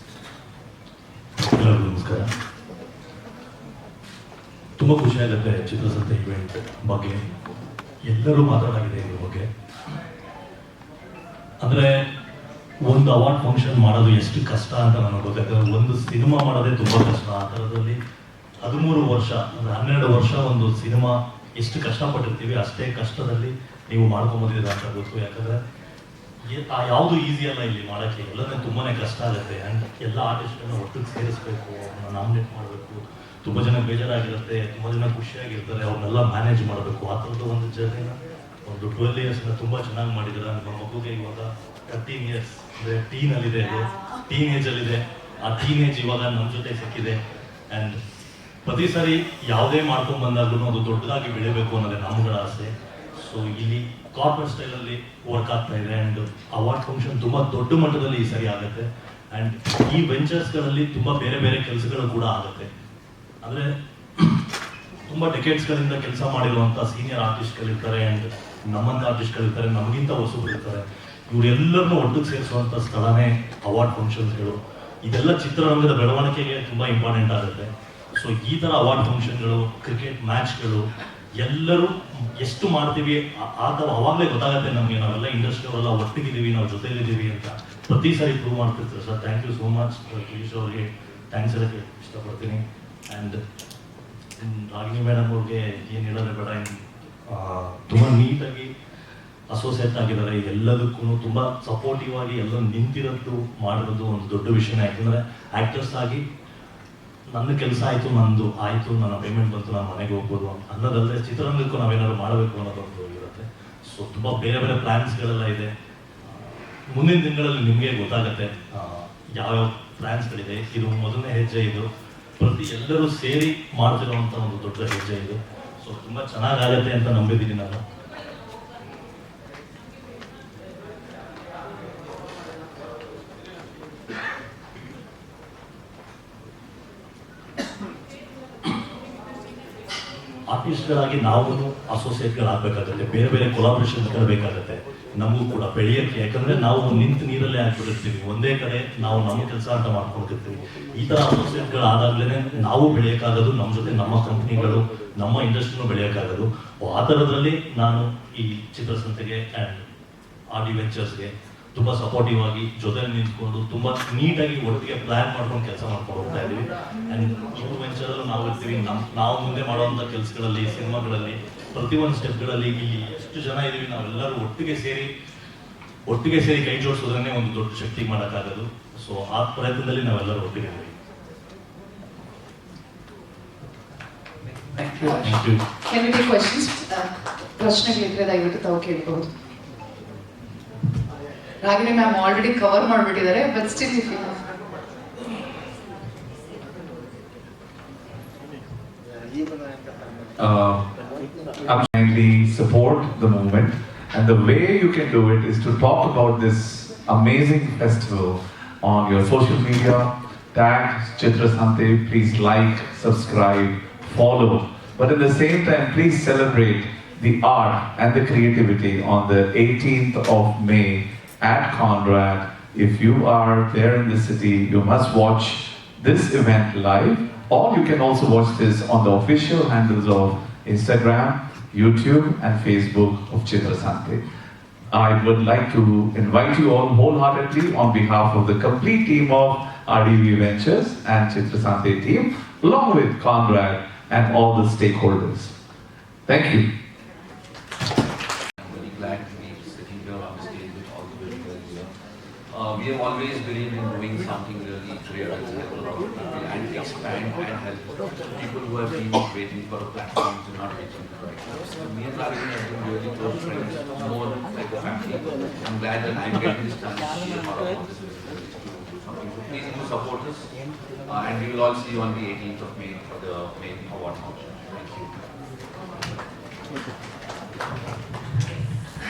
ಎಲ್ಲರಿಗೂ ನಮಸ್ಕಾರ. ತುಂಬ ಖುಷಿಯಾಗುತ್ತೆ ಚಿತ್ರಸಂತೆ ಇವೆಂಟ್ ಬಗ್ಗೆ ಎಲ್ಲರೂ ಮಾತಾಡಾಗಿದೆ ಇದ್ರ ಬಗ್ಗೆ. ಅಂದರೆ ಒಂದು ಅವಾರ್ಡ್ ಫಂಕ್ಷನ್ ಮಾಡೋದು ಎಷ್ಟು ಕಷ್ಟ ಅಂತ ನನಗೆ ಗೊತ್ತಾಗ್ತದೆ. ಒಂದು ಸಿನಿಮಾ ಮಾಡೋದೇ ತುಂಬ ಕಷ್ಟ. ಆ ಥರದಲ್ಲಿ 13 ವರ್ಷ ಅಂದರೆ 12 ವರ್ಷ ಒಂದು ಸಿನಿಮಾ ಎಷ್ಟು ಕಷ್ಟಪಟ್ಟಿರ್ತೀವಿ ಅಷ್ಟೇ ಕಷ್ಟದಲ್ಲಿ ನೀವು ಮಾಡ್ಕೊಂಬಂದಿದ್ದೀರ ಅಂತ ಗೊತ್ತು. ಯಾಕಂದರೆ ಯಾವುದು ಈಸಿ ಅಲ್ಲ ಇಲ್ಲಿ ಮಾಡೋಕ್ಕೆ. ಎಲ್ಲನೇ ತುಂಬಾ ಕಷ್ಟ ಆಗುತ್ತೆ. ಆ್ಯಂಡ್ ಎಲ್ಲ ಆರ್ಟಿಸ್ಟ್ಗಳನ್ನ ಒಟ್ಟಿಗೆ ಸೇರಿಸ್ಬೇಕು, ಅವ್ರನ್ನ ನಾಮಿನೇಟ್ ಮಾಡಬೇಕು. ತುಂಬ ಜನ ಬೇಜಾರಾಗಿರುತ್ತೆ, ತುಂಬ ಜನ ಖುಷಿಯಾಗಿರ್ತಾರೆ, ಅವ್ರನ್ನೆಲ್ಲ ಮ್ಯಾನೇಜ್ ಮಾಡಬೇಕು. ಆ ಥರದ ಒಂದು ಜರ್ನಿನ ಒಂದು 12 ಇಯರ್ಸ್ನ ತುಂಬ ಚೆನ್ನಾಗಿ ಮಾಡಿದ್ದಾರೆ. ನಮ್ಮ ಮಗುಗೆ ಇವಾಗ 13 ಇಯರ್ಸ್ ಅಂದರೆ ಟೀನಲ್ಲಿದೆ, ಅದು ಟೀನೇಜಲ್ಲಿದೆ. ಆ ಟೀನೇಜ್ ಇವಾಗ ನಮ್ಮ ಜೊತೆ ಸಿಕ್ಕಿದೆ. ಆ್ಯಂಡ್ ಪ್ರತಿ ಸಾರಿ ಯಾವುದೇ ಮಾಡ್ಕೊಂಡು ಬಂದಾಗ್ಲೂ ಅದು ದೊಡ್ಡದಾಗಿ ಬೆಳಿಬೇಕು ಅನ್ನೋದೇ ನಮ್ಗಳ ಆಸೆ. ಸೊ ಇಲ್ಲಿ ಕಾರ್ಪೊರೇಟ್ ಸ್ಟೈಲಲ್ಲಿ ವರ್ಕ್ ಆಗ್ತಾ ಇದೆ. ಆ್ಯಂಡ್ ಅವಾರ್ಡ್ ಫಂಕ್ಷನ್ ತುಂಬ ದೊಡ್ಡ ಮಟ್ಟದಲ್ಲಿ ಈ ಸರಿ ಆಗುತ್ತೆ. ಆ್ಯಂಡ್ ಈ ವೆಂಚರ್ಸ್ಗಳಲ್ಲಿ ತುಂಬ ಬೇರೆ ಬೇರೆ ಕೆಲಸಗಳು ಕೂಡ ಆಗುತ್ತೆ. ಅಂದರೆ ತುಂಬ ಡೆಕೆಟ್ಸ್ಗಳಿಂದ ಕೆಲಸ ಮಾಡಿರುವಂಥ ಸೀನಿಯರ್ ಆರ್ಟಿಸ್ಟ್ಗಳಿರ್ತಾರೆ ಆ್ಯಂಡ್ ನಮ್ಮಂಥ ಆರ್ಟಿಸ್ಟ್ಗಳಿರ್ತಾರೆ, ನಮಗಿಂತ ಹೊಸಬ್ರು ಇರ್ತಾರೆ. ಇವರೆಲ್ಲರನ್ನೂ ಒಟ್ಟಿಗೆ ಸೇರಿಸುವಂಥ ಸ್ಥಳನೇ ಅವಾರ್ಡ್ ಫಂಕ್ಷನ್ಸ್ಗಳು. ಇದೆಲ್ಲ ಚಿತ್ರರಂಗದ ಬೆಳವಣಿಗೆಗೆ ತುಂಬ ಇಂಪಾರ್ಟೆಂಟ್ ಆಗುತ್ತೆ. ಸೊ ಈ ಥರ ಅವಾರ್ಡ್ ಫಂಕ್ಷನ್ಗಳು, ಕ್ರಿಕೆಟ್ ಮ್ಯಾಚ್ಗಳು ಎಲ್ಲರೂ ಎಷ್ಟು ಮಾಡ್ತೀವಿ ಅವಾಗಲೇ ಗೊತ್ತಾಗುತ್ತೆ ನಮಗೆ. ನಾವೆಲ್ಲ ಇಂಡಸ್ಟ್ರಿ ಅವರೆಲ್ಲ ಒಟ್ಟಿಗಿದ್ದೀವಿ, ನಾವು ಜೊತೆಲಿದ್ದೀವಿ ಅಂತ ಪ್ರತಿ ಸಾರಿ ಪ್ರೂವ್ ಮಾಡ್ತಿರ್ತಾರೆ. Sir thank you so much. Girish ಅವ್ರಿಗೆ ಥ್ಯಾಂಕ್ಸ್ ಹೇಳೋಕ್ಕೆ ಇಷ್ಟಪಡ್ತೀನಿ. ಆ್ಯಂಡ್ ರಾಗಿಣಿ ಮೇಡಮ್ ಅವ್ರಿಗೆ ಏನು ಹೇಳೋದೇ ಬೇಡ. ತುಂಬ ನೀಟಾಗಿ ಅಸೋಸಿಯೇಟ್ ಆಗಿದ್ದಾರೆ. ಎಲ್ಲದಕ್ಕೂ ತುಂಬ ಸಪೋರ್ಟಿವ್ ಆಗಿ ಎಲ್ಲ ನಿಂತಿರೋದು ಮಾಡಿರೋದು ಒಂದು ದೊಡ್ಡ ವಿಷಯನೇ. ಯಾಕೆಂದರೆ ಆ್ಯಕ್ಟರ್ಸ್ ಆಗಿ ನನ್ನ ಕೆಲಸ ಆಯಿತು, ನಂದು ಆಯಿತು, ನನ್ನ ಪೇಮೆಂಟ್ ಬಂತು, ನಾನು ಮನೆಗೆ ಹೋಗ್ಬೋದು ಅನ್ನೋದಲ್ಲದೆ ಚಿತ್ರರಂಗಕ್ಕೂ ನಾವೇನಾದ್ರು ಮಾಡಬೇಕು ಅನ್ನೋದೊಂದು ಇರುತ್ತೆ. ಸೊ ತುಂಬ ಬೇರೆ ಬೇರೆ ಪ್ಲ್ಯಾನ್ಸ್ಗಳೆಲ್ಲ ಇದೆ. ಮುಂದಿನ ದಿನಗಳಲ್ಲಿ ನಿಮಗೆ ಗೊತ್ತಾಗುತ್ತೆ ಯಾವ್ಯಾವ ಪ್ಲ್ಯಾನ್ಸ್ಗಳಿದೆ. ಇದು ಮೊದಲನೇ ಹೆಜ್ಜೆ. ಇದು ಪ್ರತಿ ಎಲ್ಲರೂ ಸೇರಿ ಮಾಡ್ತಿರುವಂಥ ಒಂದು ದೊಡ್ಡ ಹೆಜ್ಜೆ ಇದು. ಸೊ ತುಂಬ ಚೆನ್ನಾಗಾಗತ್ತೆ ಅಂತ ನಂಬಿದ್ದೀನಿ ನಾನು. ಆರ್ಟಿಸ್ಟ್ಗಳಾಗಿ ನಾವು ಅಸೋಸಿಯೇಟ್ಗಳಾಗಬೇಕಾಗತ್ತೆ, ಬೇರೆ ಬೇರೆ ಕೊಲಾಬ್ರೇಷನ್ಸ್ಗಳು ಬೇಕಾಗುತ್ತೆ ನಮಗೂ ಕೂಡ ಬೆಳೆಯೋಕ್ಕೆ. ಯಾಕಂದರೆ ನಾವು ನಿಂತು ನೀರಲ್ಲೇ ಆಗ್ಬಿಟ್ಟಿರ್ತೀವಿ, ಒಂದೇ ಕಡೆ ನಾವು ನಮ್ಮ ಕೆಲಸ ಅಂತ ಮಾಡ್ಕೊಳ್ತಿರ್ತೀವಿ. ಈ ಥರ ಅಸೋಸಿಯೇಟ್ಗಳಾದಾಗಲೇ ನಾವು ಬೆಳೆಯೋಕ್ಕಾಗೋದು, ನಮ್ಮ ಜೊತೆ ನಮ್ಮ ಕಂಪ್ನಿಗಳು, ನಮ್ಮ ಇಂಡಸ್ಟ್ರಿನೂ ಬೆಳೆಯೋಕ್ಕಾಗೋದು. ಆ ಥರದ್ರಲ್ಲಿ ನಾನು ಈ ಚಿತ್ರಸಂತೆಗೆ ಆ್ಯಂಡ್ RD ವೆಂಚರ್ಸ್ಗೆ ತುಂಬ ಸಪೋರ್ಟಿವ್ ಆಗಿ ಜೊತೆಲಿ ನಿಂತ್ಕೊಂಡು ತುಂಬ ನೀಟಾಗಿ ಒಟ್ಟಿಗೆ ಪ್ಲ್ಯಾನ್ ಮಾಡ್ಕೊಂಡು ಕೆಲಸ ಮಾಡ್ಕೊಂಡು ಹೋಗ್ತಾ ಇದ್ದೀವಿ. ಆ್ಯಂಡ್ ಇವ್ರ ವೆಂಚರಲ್ಲೂ ನಾವು ಇರ್ತೀವಿ. ನಾವು ಮುಂದೆ ಮಾಡುವಂಥ ಕೆಲಸಗಳಲ್ಲಿ, ಸಿನಿಮಾಗಳಲ್ಲಿ, ಪ್ರತಿಯೊಂದು ಸ್ಟೆಪ್ಗಳಲ್ಲಿ ಇಲ್ಲಿ ಎಷ್ಟು ಜನ ಇದ್ದೀವಿ ನಾವೆಲ್ಲರೂ ಒಟ್ಟಿಗೆ ಸೇರಿ ಕೈ ಜೋಡಿಸೋದ್ರನ್ನೇ ಒಂದು ದೊಡ್ಡ ಶಕ್ತಿ ಮಾಡೋಕ್ಕಾಗೋದು. ಸೊ ಆ ಪ್ರಯತ್ನದಲ್ಲಿ ನಾವೆಲ್ಲರೂ ಒಟ್ಟಿಗೆ ಇದ್ದೀವಿ. Thank you.
Any questions? ಪ್ರಶ್ನೆಗಳಿದ್ರೆ ದಯವಿಟ್ಟು ತಾವು ಕೇಳಬಹುದು. ರಾಗಿಣಿ ಮ್ಯಾಮ್ ಆಲ್ರೆಡಿ ಕವರ್ ಮಾಡಿಬಿಟ್ಟಿದ್ದಾರೆ, but still if you
kindly support the movement, and the way you can do it is to talk about this amazing festival on your social media. Tag Chitra Sante, please like, subscribe, follow, but at the same time please celebrate the art and the creativity on the 18th of May at Conrad. If you are there in the city, you must watch this event live, or you can also watch this on the official handles of Instagram, YouTube and Facebook of Chitra Sante. I would like to invite you all wholeheartedly on behalf of the complete team of RDV Ventures and Chitra Sante team, along with Conrad and all the stakeholders. Thank you.
I'm very glad to be sitting here on the stage with all the visitors here. We have always believed in doing something really great and help a lot of people and expand and help people who have been waiting for a platform to not reaching it right now. So me and Larry have been really close friends, more like a family. I'm glad that I'm getting this chance to be a part of this festival to do something. So please do support us, and we will all see you on the 18th of May for the May award function. Thank you.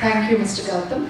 Thank you, Mr. Gautam.